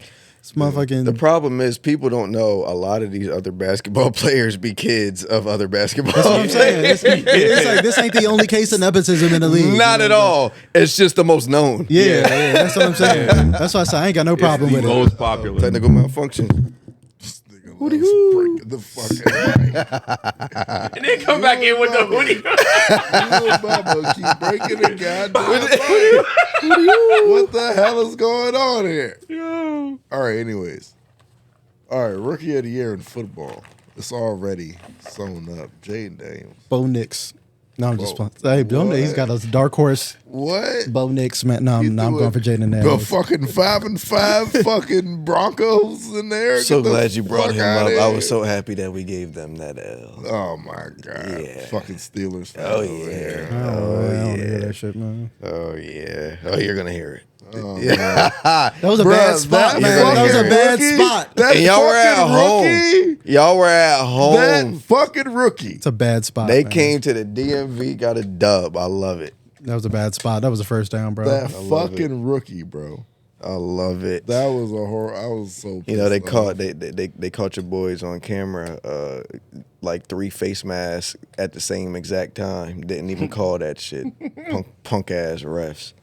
motherfucking. The problem is people don't know a lot of these other basketball players be kids of other basketball. That's what I'm saying. It's like this ain't the only case of nepotism in the league. Not at all. It's just the most known. Yeah, that's what I'm saying. That's why I say I ain't got no problem the with it. most popular. Technical malfunction. This nigga loves breaking the fucking mic. And then come back in with the hoodie. Little mama keep breaking the goddamn mic. What the hell is going on here? All right, anyways. All right, rookie of the year in football. It's already sewn up. Jaden Daniels. Bo Nix. No, I'm just Whoa. playing. Hey, Bo Nix, he's got a dark horse. What? Bo Nix, man. No, I'm going for Jaden The Daniels. fucking 5-5 fucking Broncos in there. So Get the glad you brought fuck him outta up. I here. was so happy that we gave them that L. Oh my god. Yeah. Fucking Steelers. Oh, over yeah. here. I don't want to hear that shit, man. Oh yeah. Oh, you're gonna hear it. That was a Bruh, bad spot, that man. That was a fucking bad rookie- spot. That And y'all were at fucking home. rookie. Y'all were at That home. fucking rookie. It's a bad spot. They man. came to the DMV, got a dub. I love it. That was a bad spot. That was a first down, bro. That love fucking rookie, bro. I love it. That was a horror. I was so. You know, they pissed caught off. they caught your boys on camera, like 3 face masks at the same exact time. Didn't even call that shit. Punk ass refs.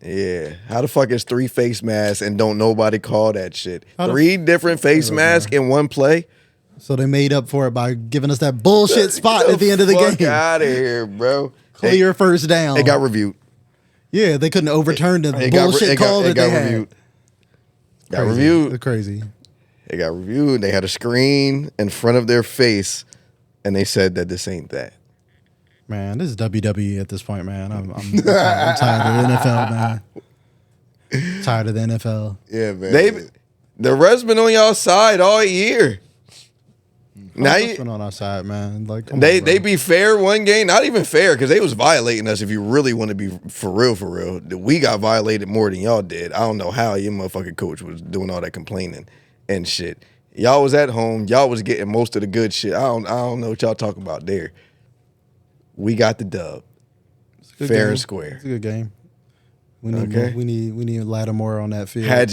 Yeah, how the fuck is 3 face masks and don't nobody call that shit? How the 3 different face masks in one play. So they made up for it by giving us that bullshit spot at the end of the game. Out of here, bro. Clear first down. It got reviewed. Yeah, they couldn't overturn the It got- bullshit it got- call it that got they had. reviewed. Got Crazy. reviewed. Crazy. It got reviewed. They had a screen in front of their face, and they said that this ain't that. Man, this is WWE at this point, man. I'm tired of the NFL, man. Tired of the NFL. Yeah, man. The refs been on y'all side all year. Now What's you, been on our side, man? Like come they on, bro. they be fair one game, not even fair because they was violating us. If you really want to be for real, we got violated more than y'all did. I don't know how your motherfucking coach was doing all that complaining and shit. Y'all was at home. Y'all was getting most of the good shit. I don't know what y'all talking about there. We got the dub, It's a good fair game. and square. It's a good game. We need Okay. more, we need Lattimore on that field. Had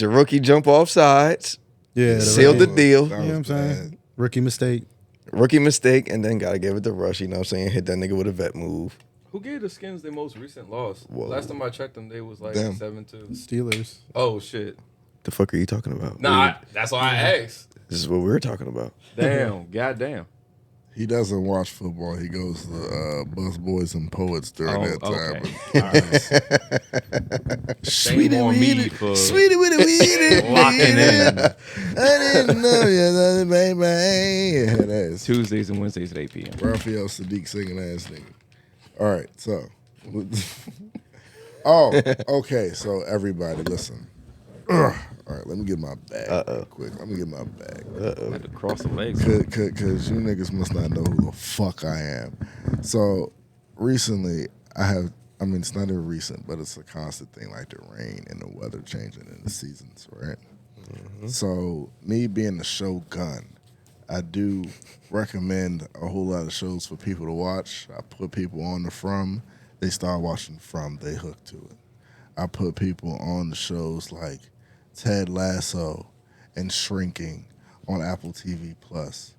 your rookie jump off sides, yeah, the sealed the rookie- deal. That You know what I'm was saying? bad. Rookie mistake. Rookie mistake, and then gotta give it to Rush. You know what I'm saying? Hit that nigga with a vet move. Who gave the Skins their most recent loss? Whoa. Last time I checked them, they was like Damn. 7-2. Steelers. Oh shit. The fuck are you talking about? Nah, that's why I asked. This is what we were talking about. Damn, goddamn. He doesn't watch football. He goes to Bus Boys and Poets during Oh, that time. okay. All right. Shame on me for Sweetie with a weed. locking in I didn't know you, baby. Yeah, that is Tuesdays and Wednesdays at 8 p.m. Raphael Sadiq singing ass nigga. All right, so. Oh, okay. So everybody, listen. Ugh. All right, let me get my bag real quick. Let me get my bag. I had to cross the legs. Cause you niggas must not know who the fuck I am. So recently, it's not even recent, but it's a constant thing, like the rain and the weather changing in the seasons, right? So me being the shogun, I do recommend a whole lot of shows for people to watch. I put people on the From. They start watching From. They hook to it. I put people on the shows like Ted Lasso and Shrinking on Apple TV Plus.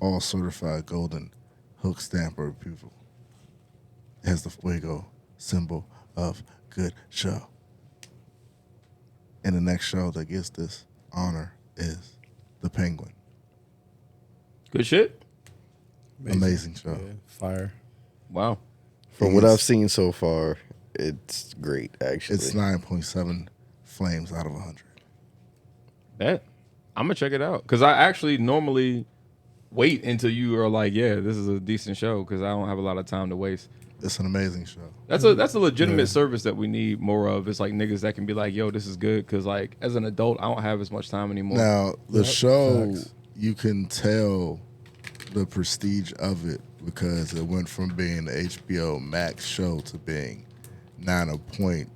All certified golden hook stamper people. It has the fuego symbol of good show. And the next show that gets this honor is The Penguin. Good shit. Amazing show. Yeah, fire. Wow. From what I've seen so far, it's great, actually. It's 9.7 flames out of 100. Bet. I'm going to check it out. Because I actually normally wait until you are like, yeah, this is a decent show because I don't have a lot of time to waste. It's an amazing show. That's a legitimate service that we need more of. It's like niggas that can be like, yo, this is good. Because like as an adult, I don't have as much time anymore. Now, the show, facts. you can tell the prestige of it because it went from being an HBO Max show to being 9 o'clock,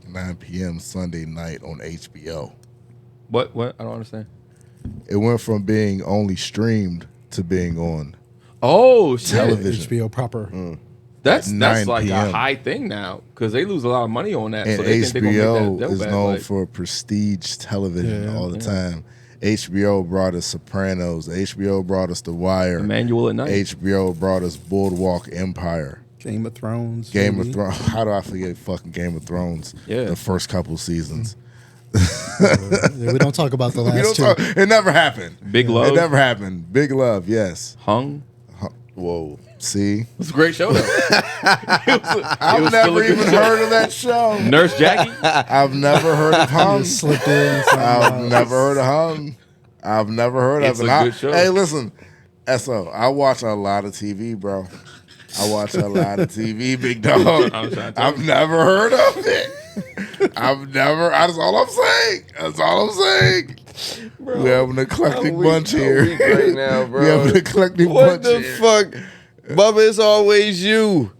9 p.m. Sunday night on HBO. What? I don't understand. It went from being only streamed to being on Oh, shit. television. HBO proper. That's 9 like p.m. a high thing now because they lose a lot of money on that. And so they think they're gonna HBO make that is dope known like, for prestige television Yeah, all the time. HBO brought us Sopranos. HBO brought us The Wire. Emmanuel at night. HBO brought us Boardwalk Empire. Game of Thrones. Game of maybe. Thrones. How do I forget fucking Game of Thrones? Yeah. The first couple seasons. Yeah, we don't talk about the We last don't two. talk, it never happened. Big Love. It never happened. Big Love, yes. Hung. Whoa. See? It's a great show though. I've never even heard of that show. Nurse Jackie. I've never heard of Hung. Just slipped in. I've never heard of Hung. I've never heard It's of it. a good show. Hey, listen, SO, I watch a lot of TV, bro. I watch a lot of TV, big dog. I'm trying to tell I've never heard of it. That's all I'm saying. That's all I'm saying. Bro, We have an eclectic I'm bunch weak- I'm here. weak right now, bro. We have an eclectic What bunch the here. fuck? Bubba, it's always you.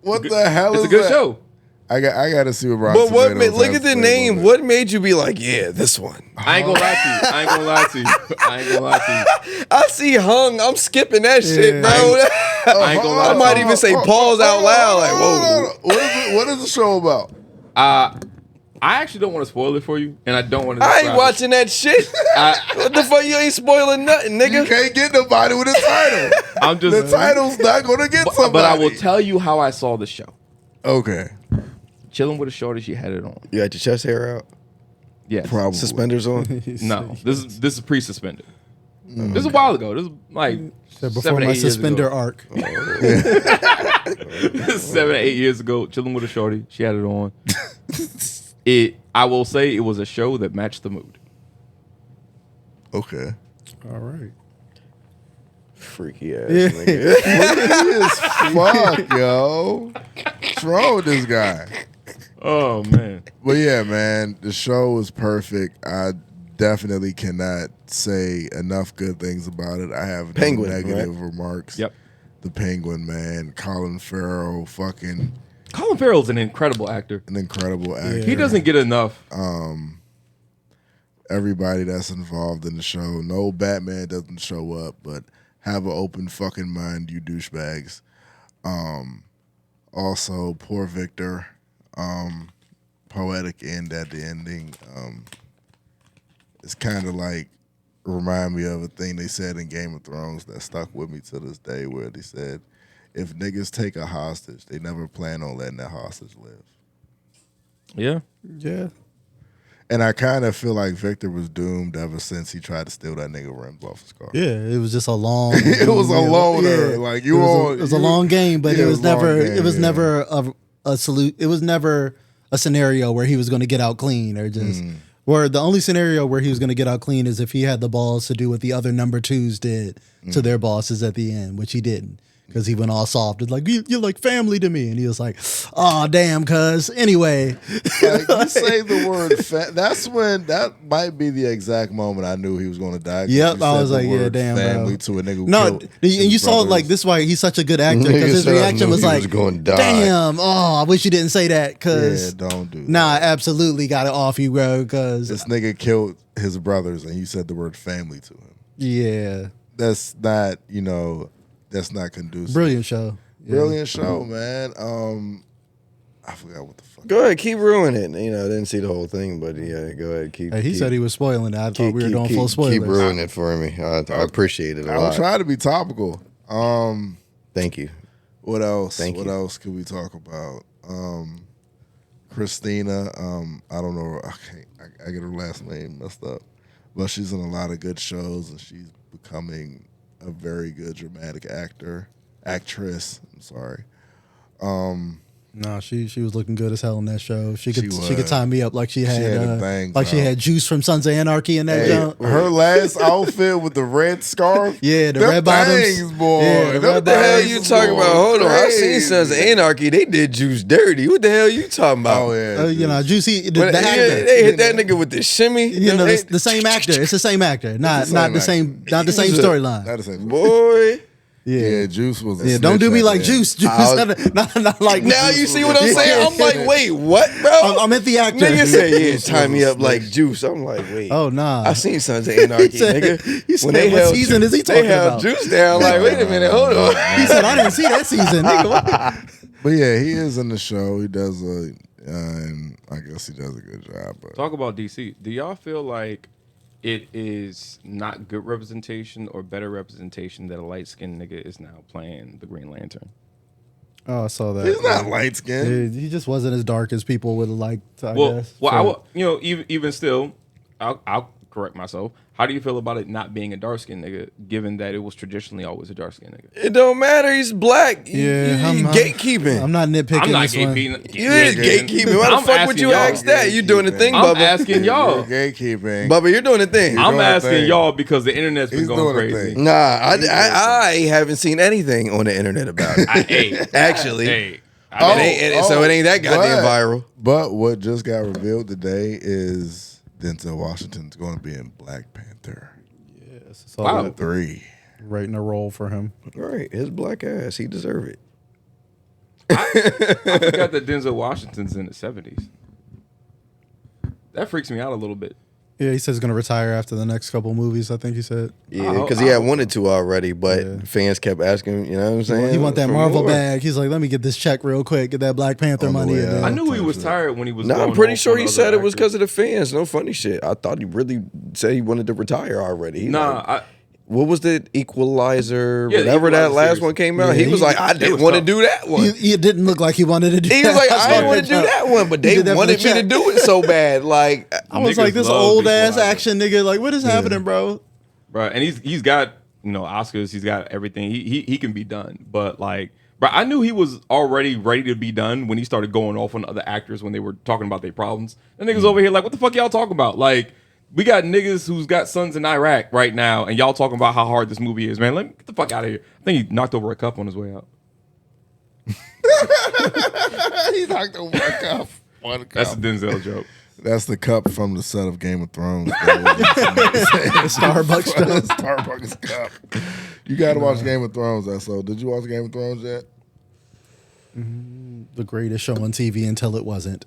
What the hell It's is a good that? show. I got to see what Rotten But what? Tomatoes Look has at the to say name. about it. What made you be like, yeah, this one? I ain't gonna lie to you. I ain't gonna lie to you. I ain't gonna lie to you. I see Hung. I'm skipping that shit, bro. I ain't gonna lie I to might you. even say pause out loud. Like, whoa. What is the show about? I actually don't want to spoil it for you, and I don't want to. I ain't watching that shit. What the fuck? You ain't spoiling nothing, You nigga. can't get nobody with a title. I'm The just. title's not going to get somebody. But I will tell you how I saw the show. Okay. Chilling with a shorty, she had it on. You got your chest hair out, Yes. Probably. suspenders on. No, this is pre-suspended. This is a while ago. This is like Said before 7 my 8 years suspender ago. arc. 7 8 years ago, chilling with a shorty, she had it on. I will say it was a show that matched the mood. Okay. All right. Freaky ass Yeah. nigga. He is fuck, yo. What's wrong with this guy? Oh man. But yeah, man, the show was perfect. I definitely cannot say enough good things about it. I have no Penguin, negative remarks. Yep. The Penguin, man. Colin Farrell, fucking Colin Farrell's an incredible actor. an incredible actor. He doesn't get enough. Everybody that's involved in the show. No Batman doesn't show up, but have an open fucking mind, you douchebags. Also, poor Victor. Poetic end at the ending. It's kind of like remind me of a thing they said in Game of Thrones that stuck with me to this day, where they said, if niggas take a hostage, they never plan on letting that hostage live. Yeah. Yeah. And I kind of feel like Victor was doomed ever since he tried to steal that nigga rims off his car. Yeah. It was just a long. It was a loner. Yeah. Like you it was all. a, it was a long game, but Yeah, it was a long never. game, It was yeah. never a salute. It was never a scenario where he was going to get out clean or just. Where the only scenario where he was going to get out clean is if he had the balls to do what the other number twos did to their bosses at the end, which he didn't. Because he went all soft. It's like, you're like family to me. And he was like, oh, damn, cuz. Anyway. Like, you say the word that's when that might be the exact moment I knew he was going to die. 'Cause Yep, you I said was the like, yeah, word damn, bro. family to a nigga who No, killed and his you saw brothers. like this why he's such a good actor Nigga because his said, I reaction knew was he like, was gonna die. damn, oh, I wish you didn't say that Yeah, because don't do that. nah, I absolutely got it off you, bro, because This nigga killed his brothers and you said the word family to him. Yeah. That's not, that's not conducive. Brilliant show. Yeah. Brilliant show, man. I forgot what the fuck. Go ahead, keep ruining it. I didn't see the whole thing, but yeah, go ahead. Hey, he said he was spoiling it. I thought we were doing full spoilers. Keep ruining it for me. I appreciate it a lot. I'm trying to be topical. Thank you. What else? Thank what you. else could we talk about? Christina. I don't know. I get her last name messed up, but she's in a lot of good shows, and she's becoming a very good dramatic actress. I'm sorry. No, she was looking good as hell in that show. She could She was. tie me up like she had the bangs she out. had Juice from Sons of Anarchy in that jump. Her last outfit with the red scarf. Yeah, the them red bottoms. bangs, boy. Yeah, the Them red What the hell bangs you was talking about? Hold on. I seen crazy. Sons of Anarchy. They did Juice dirty. What the hell you talking about? Oh yeah. Juicy the When actor. they hit that nigga with the shimmy. The same actor. It's the same actor. Not the same storyline. Not the same. Boy. Yeah, Juice was. Yeah, don't do me like Juice. Juice, not like Now you see what I'm saying? I'm like, wait, what, bro? I'm at the actor. Nigga said, yeah, tie me up like Juice. I'm like, wait. Oh nah. I seen Sons of Anarchy, He said- nigga. he said, what season is he talking They held about? Juice down. Like, wait a minute, hold on. He said I didn't see that season. Nigga, what? But yeah, he is in the show. He does and I guess he does a good job. But Talk about DC. Do y'all feel like it is not good representation or better representation that a light skinned nigga is now playing the Green Lantern? Oh, I saw that. he's not light skinned. He just wasn't as dark as people would have liked. I Well, guess. well, So- I will, even still, I'll correct myself. How do you feel about it not being a dark skinned nigga, given that it was traditionally always a dark skinned nigga? It don't matter. He's black. Yeah, you gatekeeping. I'm not nitpicking. I'm not this one. gatekeeping. You is gatekeeping. Why the I'm fuck would asking you y'all. ask that? You doing the thing, I'm Bubba. asking y'all. Gatekeeping. Bubba, you're doing the thing. I'm doing a asking thing. y'all because the internet's been He's going doing a crazy. thing. Nah, I haven't seen anything on the internet about it. Actually. Hey, So it ain't that goddamn but- viral. But what just got revealed today is Denzel Washington's going to be in Black Panther Yes, it's all Wow. that 3. writing a role for him. Right, his black ass, he deserve it. I forgot that Denzel Washington's in the 70s. That freaks me out a little bit. Yeah, he says he's gonna retire after the next couple movies. I think he said. Yeah, I because he had hope wanted to already, but Yeah. fans kept asking. You know what I'm saying? He want that For Marvel more. bag. He's like, let me get this check real quick, get that Black Panther On the money. way And then, I knew he was tired when he was. No, I'm going pretty off sure on he other said it was actors. because of the fans. No funny shit. I thought he really said he wanted to retire already. He Nah, like, what was the Equalizer? Yeah, the whatever that Equalizer last series. one came out. Yeah, he was like, I didn't was want to tough. do that one. He didn't look like he wanted to do. He was that. like, I saw didn't want to do jump. that one, but He they did that for wanted the me to check. do it so bad. Like, I was Niggas like, this love old ass Equalizer. action nigga. Like, what is happening, bro? Right, and he's got Oscars. He's got everything. He can be done. But like, bro, I knew he was already ready to be done when he started going off on other actors when they were talking about their problems. The niggas over here like, what the fuck y'all talking about? Like, we got niggas who's got sons in Iraq right now, and y'all talking about how hard this movie is, man. Let me get the fuck out of here. I think he knocked over a cup on his way out. He knocked over a cup. One cup. That's a Denzel joke. That's the cup from the set of Game of Thrones. Starbucks cup. Starbucks cup. You got to watch Game of Thrones, SO. Did you watch Game of Thrones yet? The greatest show on TV until it wasn't.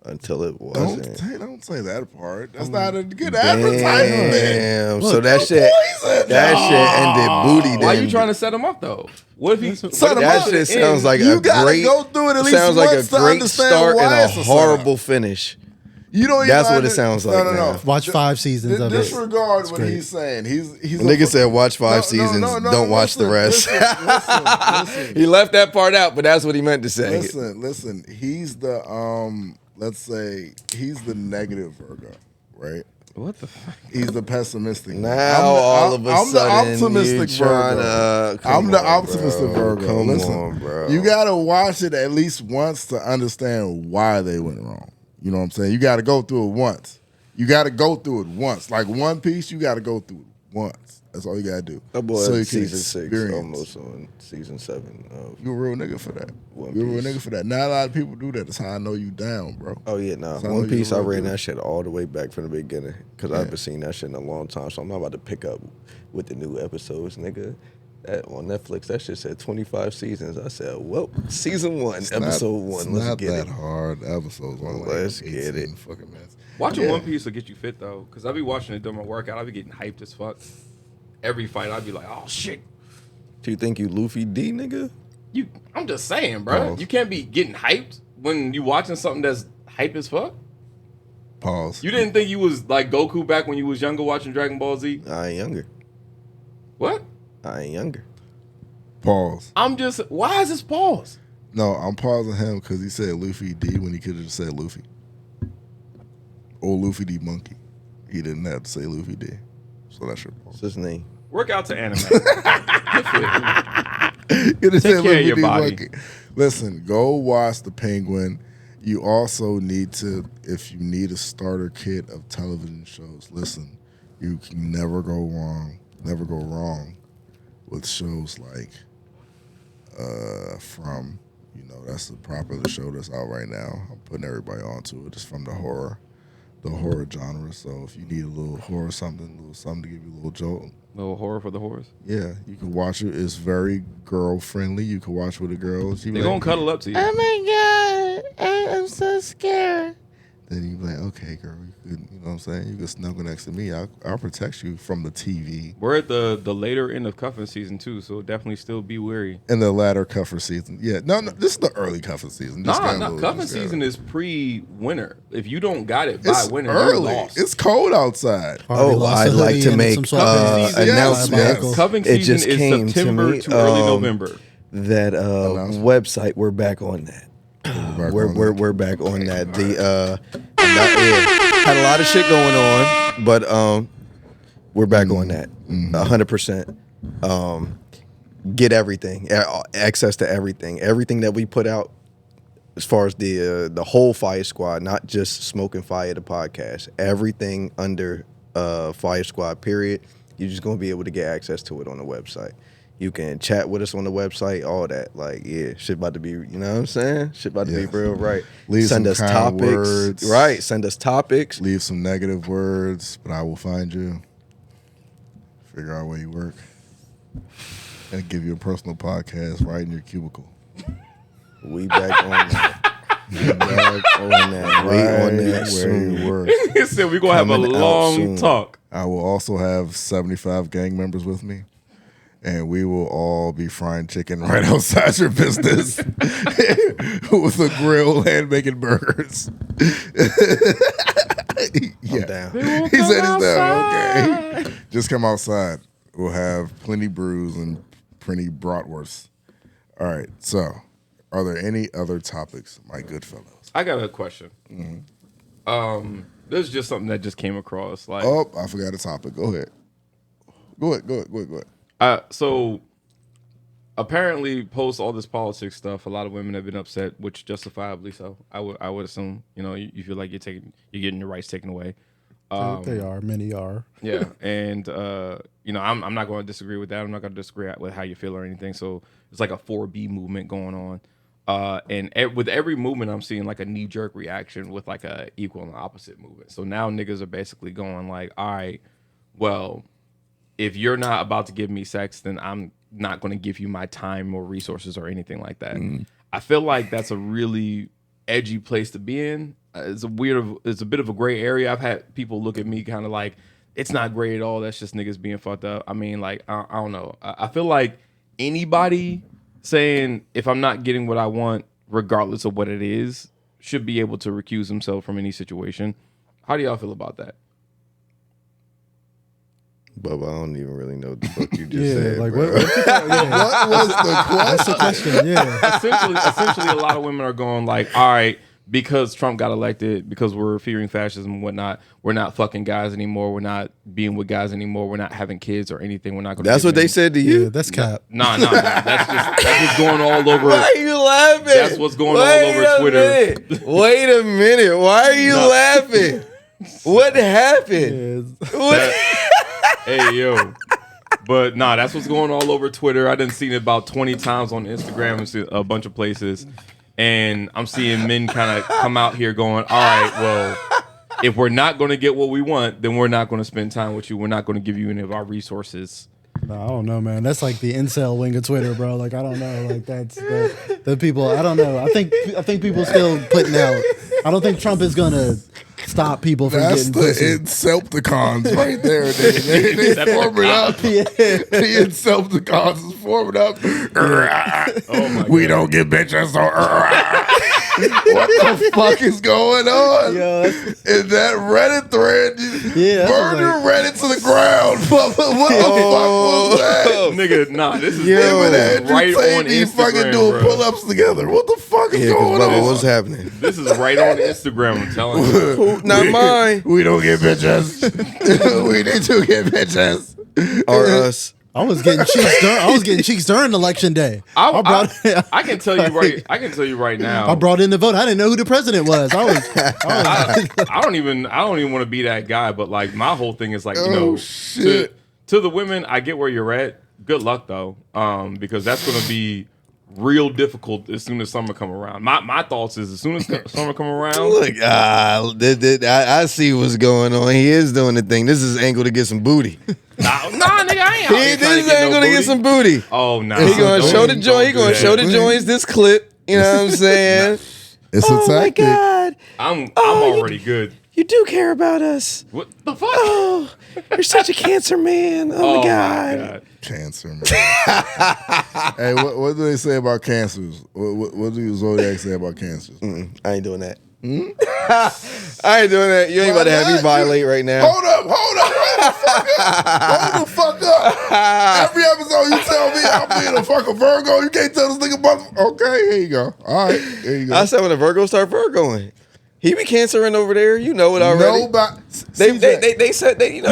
until it wasn't. Don't say that part. That's not a good advertisement. Damn. So Look, that shit, poison. that shit ended booty. Why then. you trying to set him up though? What if he Set him That up. shit sounds like You a gotta great. go through it at least sounds like a once to great understand start why and a it's a horrible setup. finish. You don't. That's even what it sounds like No. now. Watch 5 seasons of it. Disregard It's what great. he's saying. He's Nigga said watch 5 seasons. Don't watch the rest. He left that part out, but that's what he meant to say. Listen. He's the let's say he's the negative Virgo, right? What the fuck? He's the pessimistic. Now all of a I'm sudden the optimistic you tryna- Virgo. come I'm the on, optimistic bro. Virgo. Come Listen, on, bro. you gotta watch it at least once to understand why they went wrong. You know what I'm saying? You gotta go through it once. Like One Piece, you gotta go through it once. That's all you gotta do. That boy So you at can season 6, experience. almost on season 7 of. You a real nigga for that. One You a real Piece. nigga for that. Not a lot of people do that. That's how I know you down, bro. Oh yeah, nah. So I know One you Piece, I real ran good. that shit all the way back from the beginning because I haven't seen that shit in a long time. So I'm not about to pick up with the new episodes, nigga. That on Netflix, that shit said 25 seasons. I said, well, season 1, episode 1. It's Let's not get that it. hard. Episodes. Only like Let's get 18 it. Fucking minutes. Watching One Piece will get you fit though, because I be watching it during my workout. I be getting hyped as fuck. Every fight, I'd be like, oh shit. Do you think you Luffy D, nigga? I'm just saying, bro. Pause. You can't be getting hyped when you watching something that's hype as fuck. Pause. You didn't think you was like Goku back when you was younger watching Dragon Ball Z? I ain't younger. What? I ain't younger. Pause. Why is this pause? No, I'm pausing him because he said Luffy D when he could have just said Luffy. Or Luffy D Monkey. He didn't have to say Luffy D. So that's your pause. What's his name? Work out to anime. Take care of your body. Listen, go watch The Penguin. You also need to, if you need a starter kit of television shows, listen, you can never go wrong with shows like from, that's the popular show that's out right now. I'm putting everybody onto it. It's from the horror genre. So if you need a little horror something to give you a little jolt. Little horror for the horrors. Yeah, you can watch it. It's very girl friendly. You can watch with a girl. They gonna cuddle up to you. Oh my god, I'm so scared. Then you be like, okay, girl, you know what I'm saying? You can snuggle next to me. I'll protect you from the TV. We're at the later end of cuffing season too, so definitely still be wary. In the latter cuffing season, yeah. No, this is the early cuffing season. Cuffing season is pre-winter. If you don't got it by It's winter, early. you're lost. It's cold outside. I'd like to make announcement. Cuffing It season just is came to September me, to early November. That website, we're back on that. We're back on that. Had a lot of shit going on, but we're back on that. 100%. Get everything, access to everything that we put out, as far as the whole Fire Squad, not just Smoking Fire the podcast. Everything under Fire Squad. Period. You're just gonna be able to get access to it on the website. You can chat with us on the website, all that. Like, yeah, shit about to be, you know what I'm saying? Shit about to be real, right? Send us topics. Words. Right, send us topics. Leave some negative words, but I will find you. Figure out where you work. And give you a personal podcast right in your cubicle. We back on that. We back on that. Right Wait on that where soon. you work. He said we're gonna have a Coming out long soon. talk. I will also have 75 gang members with me. And we will all be frying chicken right outside your business with a grill and making burgers. I'm down. He said he's down. Okay. Just come outside. We'll have plenty brews and plenty bratwurst. All right. So, are there any other topics, my good fellows? I got a question. This is just something that just came across. Like, Oh, I forgot a topic. Go ahead. Go ahead. So apparently, post all this politics stuff, a lot of women have been upset, which justifiably so. I would assume, you feel like you're getting your rights taken away. They are. Many are. Yeah, and I'm not going to disagree with that. I'm not going to disagree with how you feel or anything. So it's like a 4B movement going on, and with every movement, I'm seeing like a knee jerk reaction with like a equal and opposite movement. So now niggas are basically going like, all right, well, if you're not about to give me sex, then I'm not going to give you my time or resources or anything like that. I feel like that's a really edgy place to be in. It's a bit of a gray area. I've had people look at me kind of like, it's not gray at all. That's just niggas being fucked up. I mean, like, I don't know. I feel like anybody saying if I'm not getting what I want, regardless of what it is, should be able to recuse himself from any situation. How do y'all feel about that? Bubba, I don't even really know what the fuck you just said. Like bro. what What was the question? That's the question. Yeah. Essentially, a lot of women are going like, all right, because Trump got elected, because we're fearing fascism and whatnot, we're not fucking guys anymore. We're not being with guys anymore. We're not having kids or anything. We're not going to. That's what they said to you? Yeah, that's cap. Nah. That's what's going all over. Why are you laughing? That's what's going all over Twitter. Wait a minute. Why are you laughing? What happened? Yeah. Hey, yo. But nah, that's what's going all over Twitter. I done seen it about 20 times on Instagram and a bunch of places. And I'm seeing men kind of come out here going, all right, well, if we're not going to get what we want, then we're not going to spend time with you. We're not going to give you any of our resources. No, I don't know, man. That's like the incel wing of Twitter, bro. Like, I don't know. Like, that's The people, I don't know. I think people still putting out. I don't think Trump is gonna stop people from That's getting the pussy. Incelpticons right there. They forming up. Yeah. The Incelpticons is forming up. Oh my We God. don't get bitches. So what the fuck is going on? Yo, In that Reddit thread, Yeah, that's burn your like- Reddit to the ground. What the fuck was that? Nigga, nah, this is Yo. Him and Andrew right Tate on be fucking Instagram, doing bro. pull-ups together. What the fuck is Yeah, going because Bubba, on? what's happening? This is right on Instagram, I'm telling you. Not mine. We don't get bitches. We need to get bitches. Or us. I was getting cheeks during election day. I can tell you right. I can tell you right now. I brought in the vote. I didn't know who the president was. I don't even want to be that guy. But like my whole thing is like, you know, shit. to the women, I get where you're at. Good luck though, because that's going to be real difficult as soon as summer come around. My thoughts is as soon as summer come around. Look, I see what's going on. He is doing the thing. This is angle to get some booty. Nah, nigga, I ain't. out here trying This to get angle no to get booty. some booty. Oh no, He gonna don't- show the don't joint. He do gonna that. show the joints. This clip. You know what I'm saying? It's a tactic. God, I'm already good. you do care about us. What the fuck? Oh, you're such a cancer man. Oh, my God. Cancer, man. Hey, what do they say about cancers? What do Zodiac say about cancers? I ain't doing that. I ain't doing that. You ain't about to have me violate right now. Hold up. Hold the fuck up. Every episode you tell me I'm being a fucking Virgo. You can't tell this nigga mother. Okay, here you go. All right, here you go. I said when the Virgo start Virgoing. He be cancering over there. You know it already. Nobody. They said they You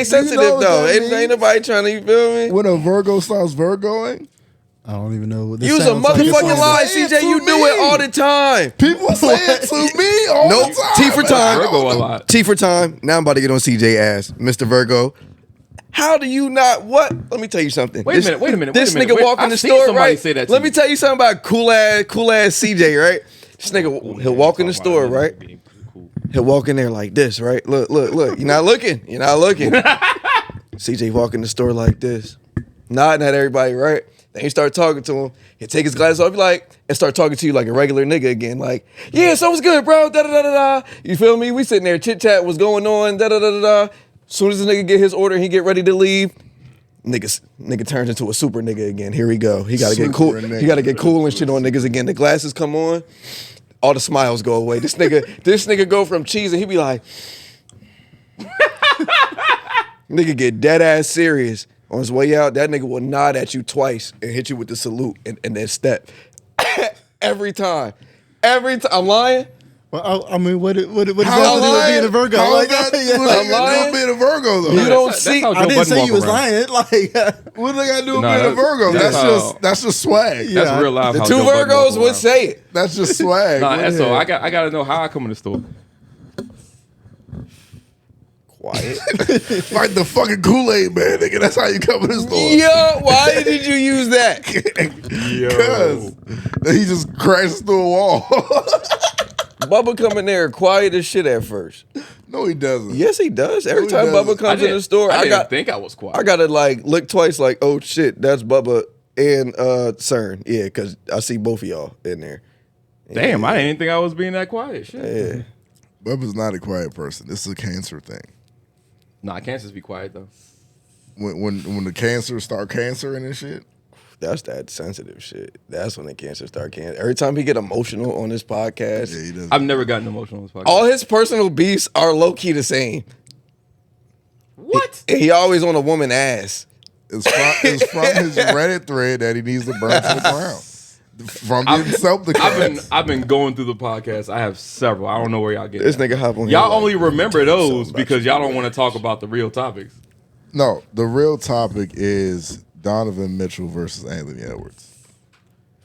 sensitive know what though. that Ain't means? nobody trying to, you feel me? When a Virgo starts Virgoing, I don't even know what this Use a sounds like. motherfucking lie, Say it CJ. to You do me. it all the time. people say it to me all Nope. the time. T for time. Virgo a lot. T for time. Now I'm about to get on CJ ass, Mr. Virgo. How do you not? What? Let me tell you something. Wait a minute. This Wait a nigga minute. walk in I've the seen store, somebody right? say that to Let me me. tell you something about cool ass CJ, right? This nigga, he'll walk in the store, right? He'll walk in there like this, right? Look. You're not looking. CJ walk in the store like this, nodding at everybody, right? Then you start talking to him. He'll take his glasses off, be like, and start talking to you like a regular nigga again. Like, yeah, so what's good, bro? Da da da da da. You feel me? We sitting there, chit chat, what's going on? Da da da da da. Soon as the nigga get his order, he get ready to leave. Nigga turns into a super nigga again. Here we go. He gotta get Super cool. nigga. He gotta get cool and shit on niggas again. The glasses come on. All the smiles go away. This nigga go from cheese and he be like, nigga get dead ass serious. On his way out, that nigga will nod at you twice and hit you with the salute and then step. Every time. I'm lying. Well, I mean, what does that have to do How with being a Virgo? How Like, that yeah. I'm lying. being a Virgo though? You don't That's see. how Joe I didn't Budden say walk you was around. lying. Like, What do they got to do with Nah, being a Virgo? that's That's just swag. Yeah. That's real life. The how two Joe Budden walk Virgos would around. say it. That's just swag. Nah, Go so ahead. I gotta know how I come in the store. Quiet. Like the fucking Kool-Aid man, nigga. That's how you come in the store. Yo, why did you use that? Because he just crashes through a wall. Bubba come in there quiet as shit at first. No, he doesn't. Yes, he does. Every he time doesn't. Bubba comes in the store, I I didn't got think I was quiet. I gotta like look twice, like, oh shit, that's Bubba and CERN. Yeah, because I see both of y'all in there. Damn, I didn't think I was being that quiet. Shit. Yeah. Bubba's not a quiet person. This is a Cancer thing. Nah, cancers be quiet though. When the Cancer start cancering and shit. That's that sensitive shit. That's when the cancer start cancer. Every time he get emotional on this podcast, Yeah, he does. I've never gotten emotional on this podcast. all his personal beefs are low key the same. What? And he always on a woman ass. It's from his Reddit thread that he needs to burn to the ground. From the Incelpticons. I've been going through the podcast. I have several. I don't know where y'all get This that. nigga hop on. Y'all here like, only remember those about because you, y'all don't want to talk about the real topics. No, the real topic is Donovan Mitchell versus Anthony Edwards.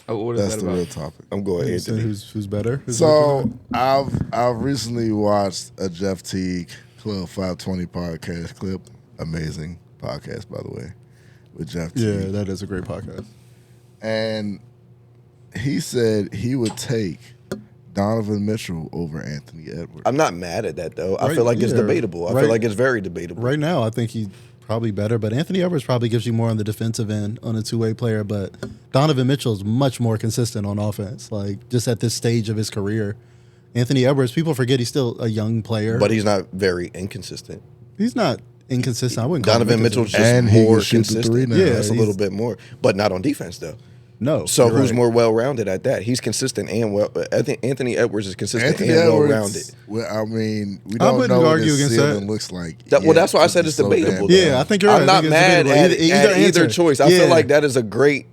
Oh, what is That's that the about? real topic. I'm going Anthony. who's better? So I've recently watched a Jeff Teague Club 520 podcast clip. Amazing podcast, by the way, with Jeff Teague. Yeah, that is a great podcast. And he said he would take Donovan Mitchell over Anthony Edwards. I'm not mad at that though. I Right, feel like it's yeah. debatable. I Right. feel like it's very debatable. Right now, I think he probably better, but Anthony Edwards probably gives you more on the defensive end on a two-way player. But Donovan Mitchell is much more consistent on offense, like just at this stage of his career. Anthony Edwards, people forget he's still a young player, But he's not very inconsistent. he's not inconsistent. I wouldn't call Donovan him Mitchell's inconsistent. just And he more can shoot the three consistent. now. Yeah, that's a he's- little bit more, but not on defense though. No. So you're who's right. more well-rounded at that? He's consistent and well. I think Anthony Edwards is consistent Anthony and Edwards. well-rounded. Well, I mean, we I don't wouldn't know what argue his against ceiling that. looks like. Well, that's why I yet, said 'cause it's so damn debatable. young. Yeah, I think you're right. I'm I not think it's mad debatable. at either answer. choice. I Yeah. feel like that is a great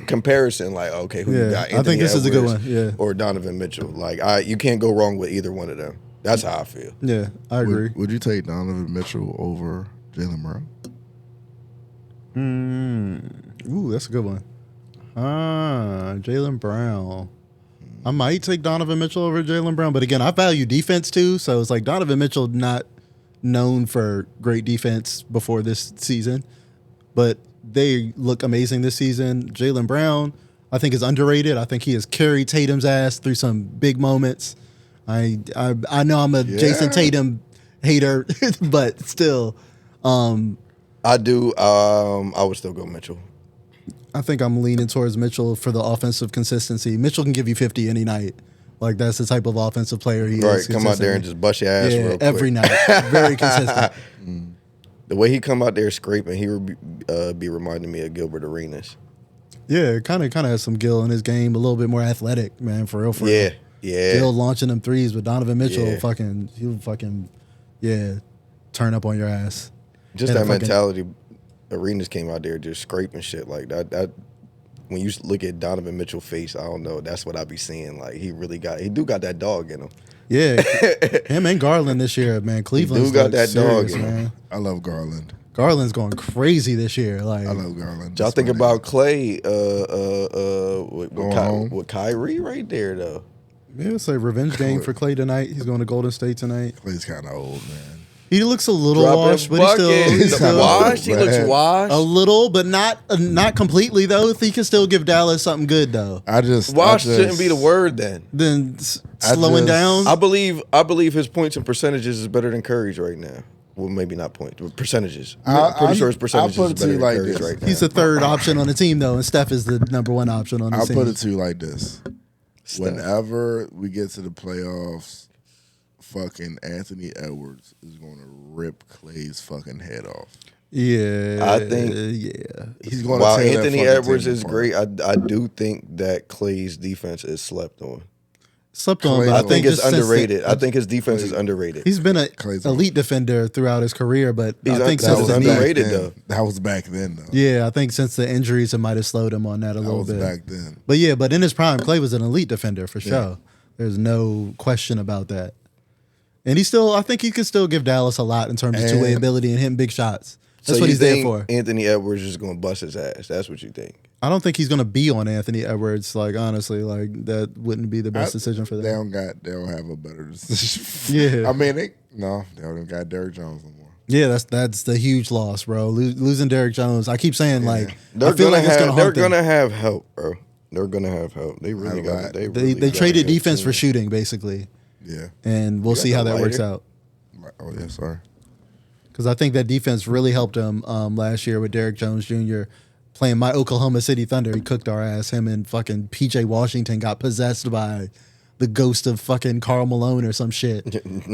comparison. Like, okay, who you Yeah, got? I think Anthony this is a good Edwards one, yeah. or Donovan Mitchell. Like, you can't go wrong with either one of them. That's how I feel. Yeah, I agree. Would you take Donovan Mitchell over Jalen Brown? Ooh, that's a good one. Jalen Brown. I might take Donovan Mitchell over Jalen Brown, but again, I value defense too. So it's like Donovan Mitchell not known for great defense before this season, but they look amazing this season. Jalen Brown, I think, is underrated. I think he has carried Tatum's ass through some big moments. I know I'm a Jason Tatum hater, but still, I do. I would still go Mitchell. I think I'm leaning towards Mitchell for the offensive consistency. Mitchell can give you 50 any night. Like, that's the type of offensive player he Right, is. come out there and just bust your ass real quick. every night. Very consistent. The way he come out there scraping, he would be reminding me of Gilbert Arenas. Yeah, kind of has some Gil in his game, a little bit more athletic, man, for real. Yeah. Gil launching them threes, but Donovan Mitchell Yeah. he'll turn up on your ass. Just And that fucking- mentality. Arenas came out there just scraping shit like that. That when you look at Donovan Mitchell's face, I don't know. That's what I be seeing. Like he got that dog in him. Yeah, him and Garland this year, man. Cleveland's got look that dog serious, in him. man. I love Garland. Garland's going crazy this year. Like, I love Garland. Y'all That's think my about nigga. Clay Going home. with Kyrie right there though. yeah, it's a revenge game for Clay tonight. He's going to Golden State tonight. Clay's kind of old, man. He looks a little Dropping washed, but he's buckets. still washed. He looks Man. washed. a little, but not completely though. He can still give Dallas something good though. Washed shouldn't be the word then. Then I slowing just- down. I believe his points and percentages is better than Curry's right now. Well, maybe not points, but percentages. I'm pretty sure his percentages I'll is put it to better you than like Curry's this. right now. He's the third option on the team though, and Steph is the number one option on the I'll team. put it to you like this. Steph. Whenever we get to the playoffs, fucking Anthony Edwards is going to rip Clay's fucking head off. Yeah, I think- yeah. He's going to While tear that Anthony fucking Edwards team is apart. great, I do think that Clay's defense is slept on. Slept on, Clay- but I I think it's just since underrated. the- I think his defense is underrated. he's been an Clay's elite defender throughout his career, but He's I think that since was the knee, underrated. Then. though. That was back then, though. yeah, I think since the injuries, it might have slowed him on that a That little was bit. back then. But yeah, but in his prime, Clay was an elite defender for sure. There's no question about that. And I think he could still give Dallas a lot in terms of And- two-way ability and hitting big shots. That's So what you he's there think for. Anthony Edwards is going to bust his ass. That's what you think. I don't think he's going to be on Anthony Edwards. Like, honestly, like that wouldn't be the best decision for They them. they don't have a better decision. Yeah. I mean, they don't got Derrick Jones no more. Yeah, that's the huge loss, bro. Losing Derrick Jones. I keep saying like They're I feel gonna like it's have. going to They're hurt them. gonna have help, bro. They're gonna have help. They really I got lied. it. They traded defense for shooting, basically, Yeah. and we'll got see how the that works lighter? out. Oh yeah, sorry. Because I think that defense really helped him last year with Derrick Jones Jr. playing my Oklahoma City Thunder. He cooked our ass. Him and fucking PJ Washington got possessed by the ghost of fucking Karl Malone or some shit.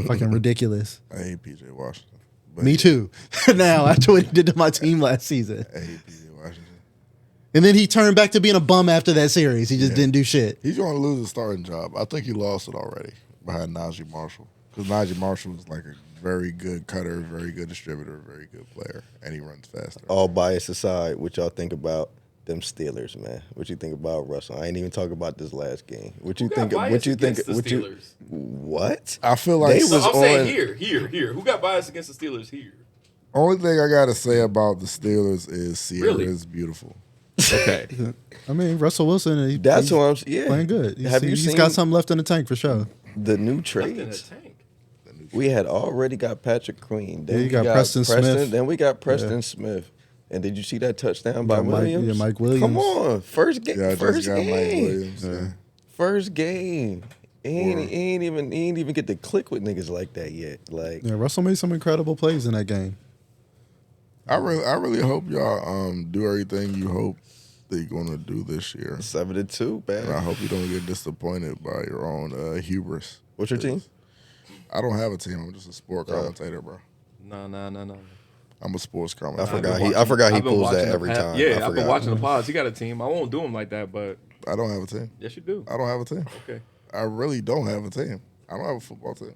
Fucking ridiculous. I hate PJ Washington. But Me too. Now, after what he did to my team last season. I hate PJ Washington. And then he turned back to being a bum after that series. He just didn't do shit. He's going to lose his starting job. I think he lost it already behind Najee Marshall. Because Najee Marshall is like a very good cutter, very good distributor, very good player, and he runs faster. All bias aside, what y'all think about them Steelers, man? What you think about Russell? I ain't even talking about this last game. What you think? What you think? The What you? Steelers? What? I feel like They So was I'm saying on- here. Who got biased against the Steelers here? only thing I got to say about the Steelers is Sierra Really? is beautiful. Okay. I mean, Russell Wilson, That's he's who I'm. Yeah, playing good. Have you he's seen got something left in the tank for sure. the new In a trades? tank. We had already got Patrick Queen. Then Yeah, you we got Preston Smith. Then we got Preston Smith. And did you see that touchdown by got Mike- Williams? yeah, Mike Williams. Come on, first game. Yeah, I first just got game. Mike Williams. Yeah. First game. He ain't even get to click with niggas like that yet. Like Yeah, Russell made some incredible plays in that game. I really hope y'all do everything you hope that you're gonna do this year. 7-2, And I man. hope you don't get disappointed by your own hubris. What's your team? I don't have a team. I'm just a sport commentator, bro. No. I'm a sports I commentator. forgot he I've been pulls that watching the every pod- time. Yeah, I I've been forgot. watching the pods. He got a team. I won't do him like that, but I don't have a team. yes, you do. I don't have a team. Okay. I really don't have a team. I don't have a football team.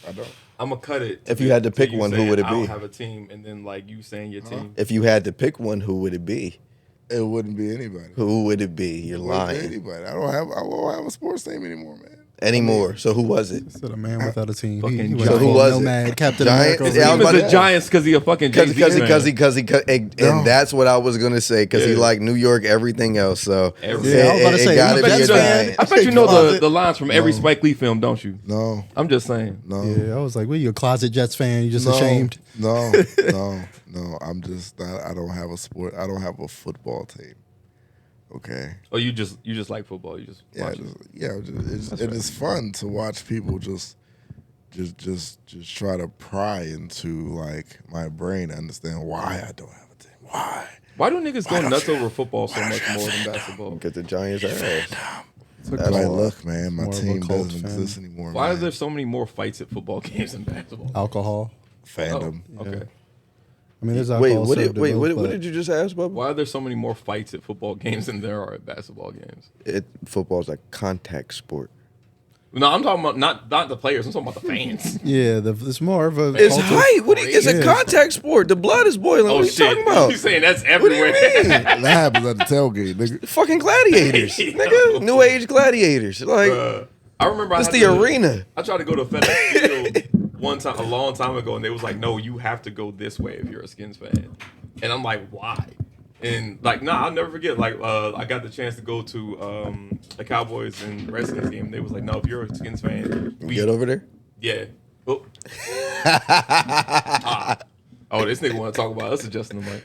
I don't. I'm gonna cut it. If you had to pick you one, who saying, would it I don't be? have a team, and then like you saying your team. If you had to pick one, who would it be? It wouldn't be anybody. Who would it be? You're It wouldn't be lying. anybody. I don't have a sports team anymore, man. Anymore. So who was it? Said a man without a team. Fucking He Giants. went So who full was it? nomad, Captain Giants? America. Yeah, I His was team about is to- the Giants because he a fucking Jay-Z fan. And that's what I was gonna say because he Yeah. like New York, everything else. So Everything. Yeah, I was about to say, gotta you be bet a you Giant. I bet you know Closet. the lines from every Spike Lee film, don't you? No, I'm just saying. no. Yeah, I was like, "What? You a closet Jets fan? You just no, ashamed?" No. I'm just not. I don't have a sport. I don't have a football team. Okay. Oh, you just like football. You just Yeah. watch it. It's fun to watch people just try to pry into like my brain to understand why I don't have a team. Why? Why do niggas go nuts over football so much more than basketball? Get the Giants ass. Like, why. look, man, my more of a team cult doesn't fan. exist anymore. Why man. are there so many more fights at football games than basketball? Alcohol. Fandom? Oh, okay. I mean, there's Wait, alcohol. what served did, wait, at what, both, what but did you just ask, Bubba? Why are there so many more fights at football games than there are at basketball games? Football's a contact sport. No, I'm talking about not the players. I'm talking about the fans. Yeah, it's more of a. It's culture. hype. It's a Yeah. contact sport. The blood is boiling. Oh What are you shit! talking about? You saying that's What do everywhere? you mean? That happens at the tailgate, nigga. Fucking gladiators, nigga. New age gladiators. Like, I remember it's I the had to- arena. I tried to go to FedEx Field one time, a long time ago, and they was like, "No, you have to go this way if you're a Skins fan." And I'm like, "Why?" And like, nah, I'll never forget. Like, I got the chance to go to a Cowboys and Redskins game. They was like, "No, if you're a Skins fan, we Get over there. yeah." Oh. Ah. Oh, this nigga want to talk about us adjusting the mic.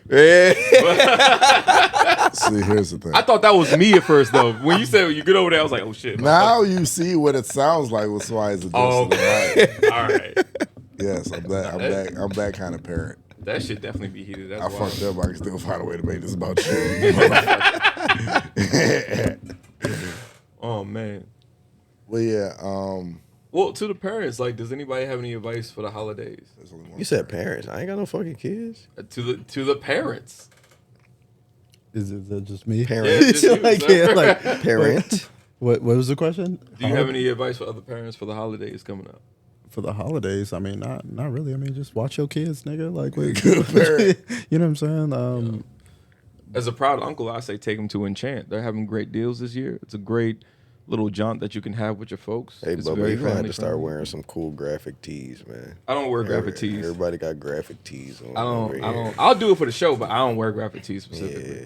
See, here's the thing. I thought that was me at first, though. When you said you get over there, I was like, "Oh shit!" Now you see what it sounds like with Swine's adjusting Oh, the mic. all right. Yes, I'm that kind of parent. That shit definitely be heated. That's I wild. fucked up. I can still find a way to make this about you. Oh man. Well, yeah. Well, to the parents, like, does anybody have any advice for the holidays? There's only one You said parents. I ain't got no fucking kids. To the parents. Is it just me? Parents. Yeah, just you, Like, sir. yeah, like, Parent. what was the question? Do you have any advice for other parents for the holidays coming up? For the holidays? I mean, not really. I mean, just watch your kids, nigga. Like, wait, Good parent. you know what I'm saying? As a proud uncle, I say take them to Enchant. They're having great deals this year. It's a great little jaunt that you can have with your folks. Hey, It's Bubba, very you're gonna have family to start friendly. wearing some cool graphic tees, man. I don't wear graphic tees. Everybody got graphic tees on. I over don't. here. I'll do it for the show, but I don't wear graphic tees specifically. Yeah.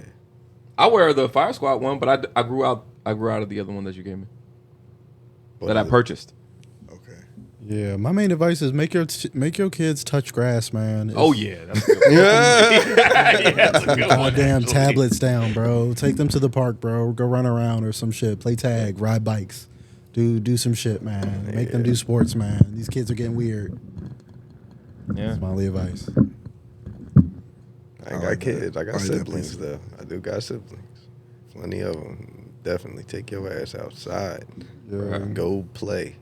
I wear the Fire Squad one, but I grew out of the other one that you gave me What that I is it? purchased. Okay. Yeah, my main advice is make your kids touch grass, man. Oh yeah, that's a good one. Yeah. Yeah, that's a good one, Goddamn actually. tablets down, bro. Take them to the park, bro. Go run around or some shit. Play tag, ride bikes. Do some shit, man. Make them do sports, man. These kids are getting weird. Yeah. That's my only advice. I ain't I got like kids. that. I got I like that siblings though. I do got siblings. Plenty of them. Definitely take your ass outside. Yeah. Go play.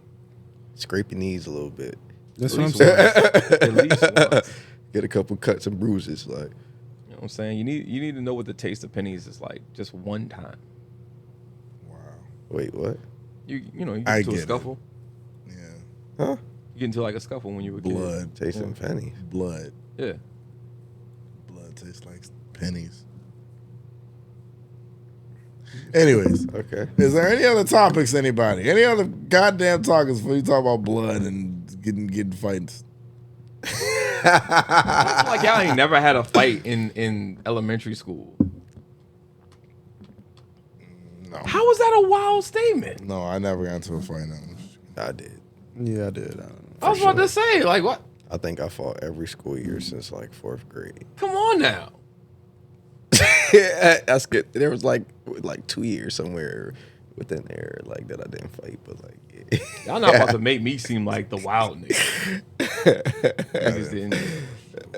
Scrape your knees a little bit. That's At what I'm least saying. once. At least once. Get a couple cuts and bruises. Like, You know what I'm saying? You need to know what the taste of pennies is like just one time. Wow. wait, what? You know, you I get into a get it. scuffle. Yeah. Huh? You get into like a scuffle when you were a kid. Blood. Tasting pennies. Blood. Yeah. Blood tastes like pennies. Anyways, Okay. is there any other topics? Anybody? Any other goddamn topics before you talk about blood and getting fights? I feel like y'all ain't never had a fight in elementary school. No. How is that a wild statement? No, I never got into a fight. No. I did. Yeah, I did. I was about to say, like, what? I think I fought every school year since like 4th grade. Come on now. I skipped. There was like 2 years somewhere within there, like that I didn't fight, but like yeah. Y'all not about to make me seem like the wild nigga. Niggas didn't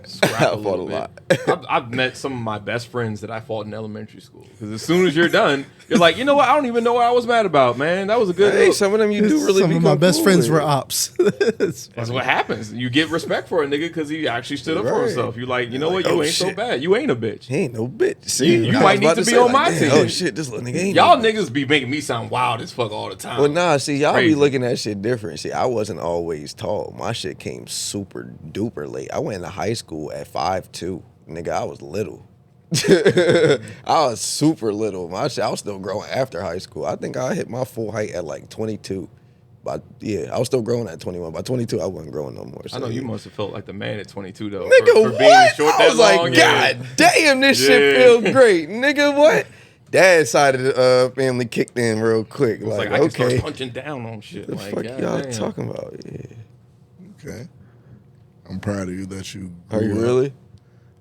scrap I a fought little a bit. lot. I've met some of my best friends that I fought in elementary school. Because as soon as you're done, you're like, you know what? I don't even know what I was mad about, man. That was a good. Hey, some of them you do really Some of my become best cool friends with. were ops. It's That's funny. what happens. You get respect for a nigga because he actually stood up for Right. himself. You're like, you know Like, what? You oh, ain't so shit. bad. You ain't a bitch. He ain't no bitch. See, You I might was need about to be say, on like, my damn, team. Oh shit, this little nigga ain't Y'all no bitch. niggas be making me sound wild as fuck all the time. Well, nah, see, y'all Crazy. be looking at shit different. See, I wasn't always tall. My shit came super duper late. I went into high school at 5'2". Nigga, I was little. I was super little. My shit, I was still growing after high school. I think I hit my full height at like 22. But yeah, I was still growing at 21. By 22, I wasn't growing no more. I know So, you yeah. must have felt like the man at 22 though. Nigga, for what? being short I that was like, long. Yeah. God damn, this shit Yeah. feels great. Nigga, what? Dad's side of the family kicked in real quick. It's like Like, I can start okay. punching down on shit. The Like, fuck God y'all damn. talking about? Yeah. Okay. I'm proud of you that you Are you grew up. really?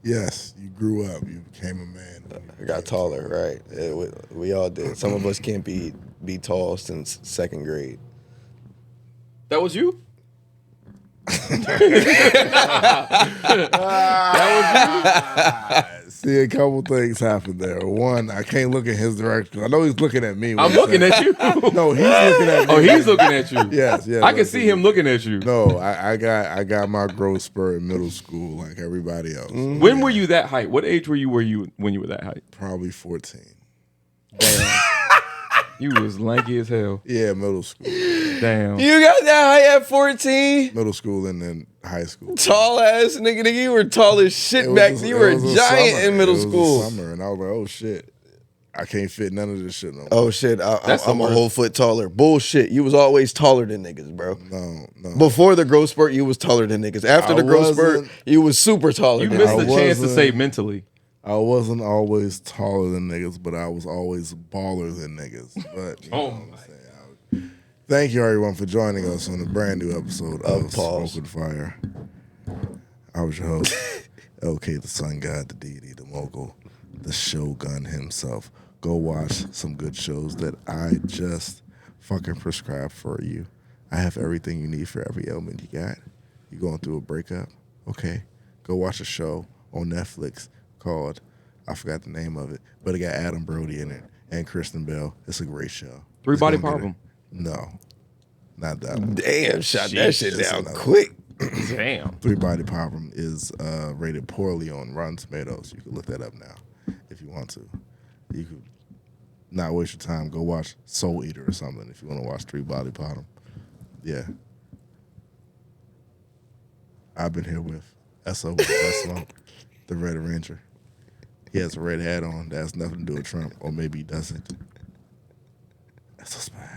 Yes, you grew up. You became a man. I got taller, right? Yeah, we all did. Some of us can't be tall since second grade. That was you? See, a couple things happened there. One, I can't look in his direction. I know he's looking at me. when I'm he looking said- at you. No, he's looking at me. Oh, he's looking at you. Yes, yes. I can see him looking at you. No, I got my growth spurt in middle school like everybody else. When were you that height? What age were you when you were that height? Probably 14. Damn. You was lanky as hell. Yeah, middle school. Damn. You got that height at 14? Middle school and then high school. Tall ass nigga, you were tall as shit It was back a- then. You it were a was a giant summer. in middle It was a school. summer, and I was like, oh shit, I can't fit none of this shit no more. Oh shit, That's I'm the a worst. whole foot taller. Bullshit. You was always taller than niggas, bro. No. Before the growth spurt, you was taller than niggas. After I the growth spurt, wasn't- you was super taller You than missed niggas. the chance to wasn't- say mentally. I wasn't always taller than niggas, but I was always baller than niggas. But you know Oh what I'm saying? Thank you everyone for joining us on a brand new episode of Pause. Smoke with Fire. I was your host, LK, the Sun God, the deity, the mogul, the Shogun himself. Go watch some good shows that I just fucking prescribed for you. I have everything you need for every ailment you got. You going through a breakup? Okay. Go watch a show on Netflix called, I forgot the name of it, but it got Adam Brody in it and Kristen Bell. It's a great show. Three It's Body gonna get Problem. it. No, not that one. Damn, shot that Jeez, shit it's down another- quick. Damn. Three Body Problem is rated poorly on Rotten Tomatoes. You can look that up now if you want to. You could not waste your time. Go watch Soul Eater or something if you want to watch Three Body Problem. Yeah. I've been here with S.O. with Best Smoke, the Red Ranger. He has a red hat on. That has nothing to do with Trump, or maybe he doesn't. That's a smash.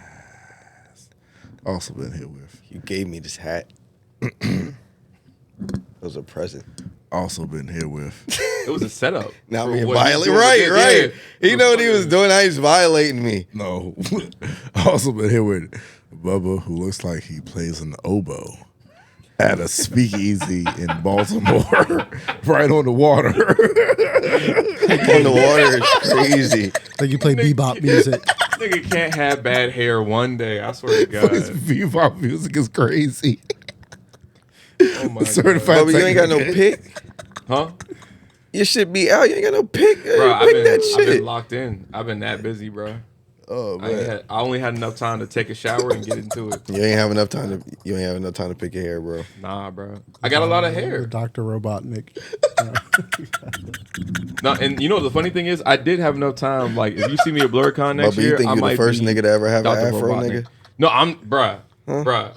Also been here with. You gave me this hat. It was a present. Also been here with. It was a setup. Now for me what he's violate. doing Right, with it. right. Yeah. He know what he was doing. Now he's violating me. No. Also been here with Bubba, who looks like he plays an oboe at a speakeasy in Baltimore, right on the water. On the water is crazy. Like you play bebop music. Nigga can't have bad hair one day. I swear to God. His bebop music is crazy. Oh my Certified Bubba, you ain't got no technical. pick. Huh? You should be out. You ain't got no pick. Bro, pick that I've been shit. locked in. I've been that busy, bro. Oh I, ain't man. had, I only had enough time to take a shower and get into it. You ain't have enough time to. You ain't have enough time to pick your hair, bro. Nah, bro. I got a lot of hair. Dr. Robotnik. No, and you know what the funny thing is? I did have enough time. Like, if you see me at BlurCon next Bubba, you year, think I you the might first be nigga to ever have an Dr. afro, Robotnik. nigga? No, bruh.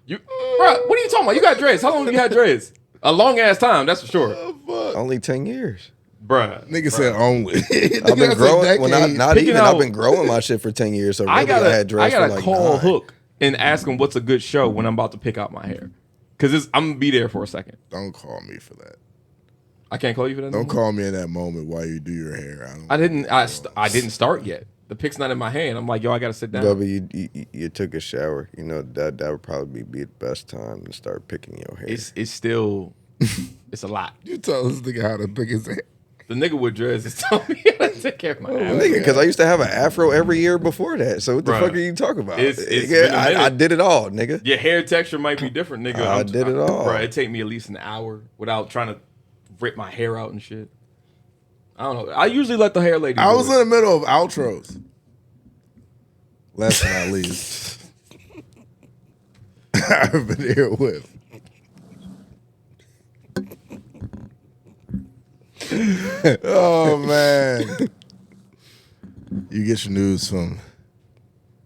You, bruh, what are you talking about? You got dreads. How long have you had dreads? A long ass time, that's for sure. Only 10 years. Bruh. Nigga said only. I've been growing. Well, not Picking even. I've out- been growing my shit for 10 years. So really, I gotta, had dreads I gotta for like call 9. Hook and ask him what's a good show when I'm about to pick out my hair. Because I'm gonna be there for a second. Don't call me for that. I can't call you for that. no Don't more? call me in that moment while you do your hair. I didn't start yet. The pick's not in my hand. I'm like, yo, I gotta sit down. Bubba, you took a shower. You know that would probably be the best time to start picking your hair. It's still, it's a lot. You tell this nigga how to pick his hair. The nigga with dreads is telling me how to take care of my Nigga, afro. because I used to have an afro every year before that. So what the Bruh. fuck are you talking about? It's Nigga, been a I minute. did it all, nigga. Your hair texture might be different, nigga. I did it all. Bro, it take me at least an hour without trying to rip my hair out and shit. I don't know. I usually let the hair lady I do was it. in the middle of outros. Last but not least, I've been here with. Oh man, you get your news from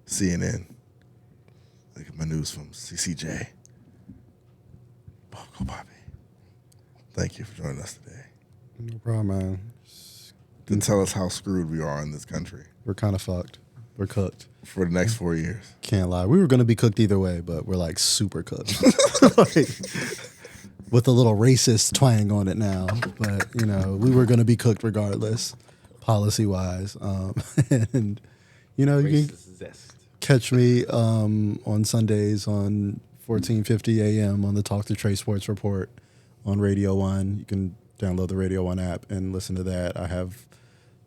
CNN. I get my news from CCJ. Go Bobby. Thank you for joining us today No problem, man. to tell us how screwed we are in this country We're kind of fucked. We're cooked. for the next 4 years. Can't lie. We were gonna be cooked either way, but we're like super cooked. Like, with a little racist twang on it now. But you know, we were gonna be cooked regardless, policy wise. And you know, you can Racist zest. catch me on Sundays on 1450 AM on the Talk to Trey Sports Report on Radio 1. You can download the Radio 1 app and listen to that. I have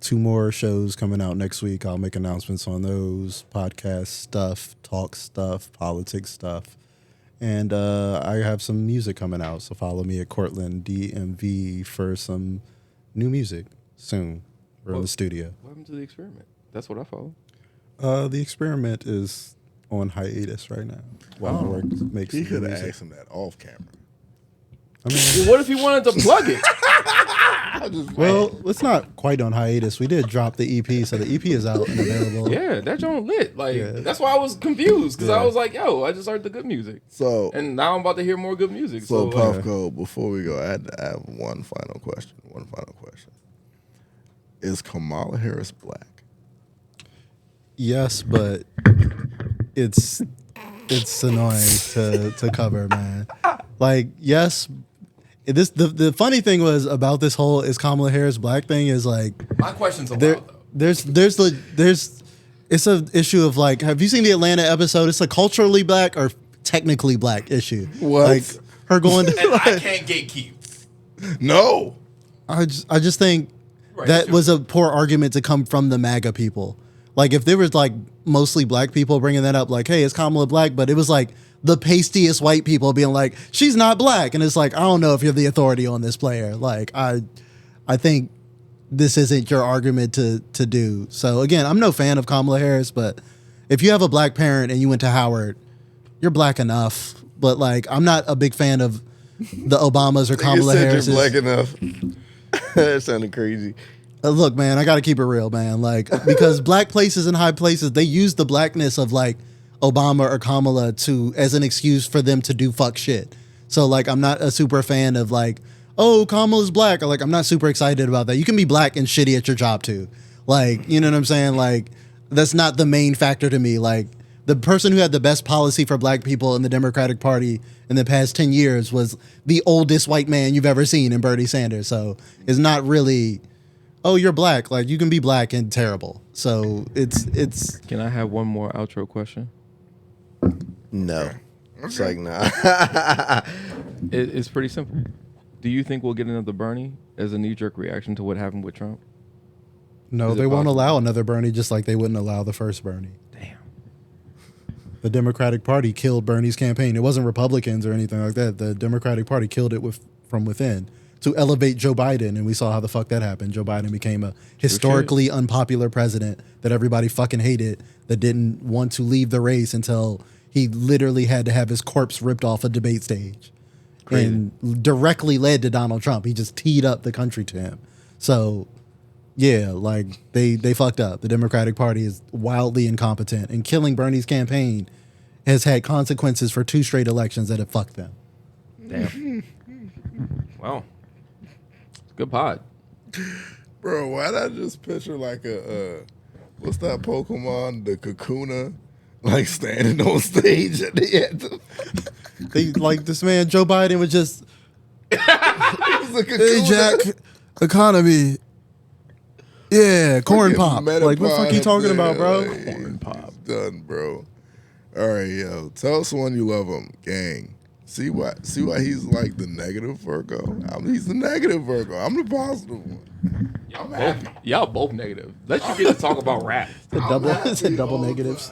2 more shows coming out next week. I'll make announcements on those, podcast stuff, talk stuff, politics stuff. And I have some music coming out, so follow me at Cortland DMV for some new music soon. We're in the studio. What happened to the experiment? That's what I follow. The experiment is on hiatus right now while I work makes He new could have music. asked him that off camera. I mean, Well, what if he wanted to plug it? well, it's not quite on hiatus. We did drop the EP, so the EP is out and available. Yeah, that joint lit. Like Yeah. that's why I was confused because I Yeah. was like, "Yo, I just heard the good music," So, and now I'm about to hear more good music. so So, Puffco, before we go, I have one final question. Is Kamala Harris black? Yes, but it's annoying to cover, man. Like, yes, the funny thing was about this whole is Kamala Harris black thing is like my question's a there lot though. there's it's an issue of like, have you seen the Atlanta episode? It's a culturally black or technically black issue. What? Like her going to And I can't gatekeep. No. I just think Right, that sure. was a poor argument to come from the MAGA people. Like if there was like mostly black people bringing that up, like, hey, is Kamala black? But it was like the pastiest white people being like, she's not black. And it's like, I don't know if you're the authority on this player. Like I think this isn't your argument to do. So again, I'm no fan of Kamala Harris, but if you have a black parent and you went to Howard, you're black enough. But like, I'm not a big fan of the Obamas or Kamala you said Harris. you're black enough. That sounded crazy. Look, man, I got to keep it real, man. Like, because black places and high places, they use the blackness of like Obama or Kamala as an excuse for them to do fuck shit. So like, I'm not a super fan of like, oh, Kamala's black. Or like, I'm not super excited about that. You can be black and shitty at your job too. Like, you know what I'm saying? Like, that's not the main factor to me. Like, the person who had the best policy for black people in the Democratic Party in the past 10 years was the oldest white man you've ever seen in Bernie Sanders. So it's not really, oh, you're black. Like, you can be black and terrible. So it's Can I have one more outro question? No. It's like, nah. It's pretty simple. Do you think we'll get another Bernie as a knee-jerk reaction to what happened with Trump? no, Is it they won't possible? allow another Bernie just like they wouldn't allow the first Bernie. Damn. The Democratic Party killed Bernie's campaign. It wasn't Republicans or anything like that. The Democratic Party killed it from within to elevate Joe Biden, and we saw how the fuck that happened. Joe Biden became a historically unpopular president that everybody fucking hated, that didn't want to leave the race until he literally had to have his corpse ripped off a debate stage. Crazy. And directly led to Donald Trump. He just teed up the country to him. So, yeah, like they fucked up. The Democratic Party is wildly incompetent, and killing Bernie's campaign has had consequences for 2 straight elections that have fucked them. Damn. Wow. Good pod. Bro, why'd I just picture like a what's that Pokemon? The Kakuna? Like standing on stage at the end. They like this man Joe Biden was just, It was a Kakuna. hey Jack, economy, yeah, corn Fucking pop. Like what the fuck you Metapod talking up about, bro? there, like, he's done, bro. All right, yo. Tell someone you love him, gang. See why he's like the negative Virgo? He's the negative Virgo. I'm the positive one. Y'all both negative. Let you get to talk about rap. It's a double negatives.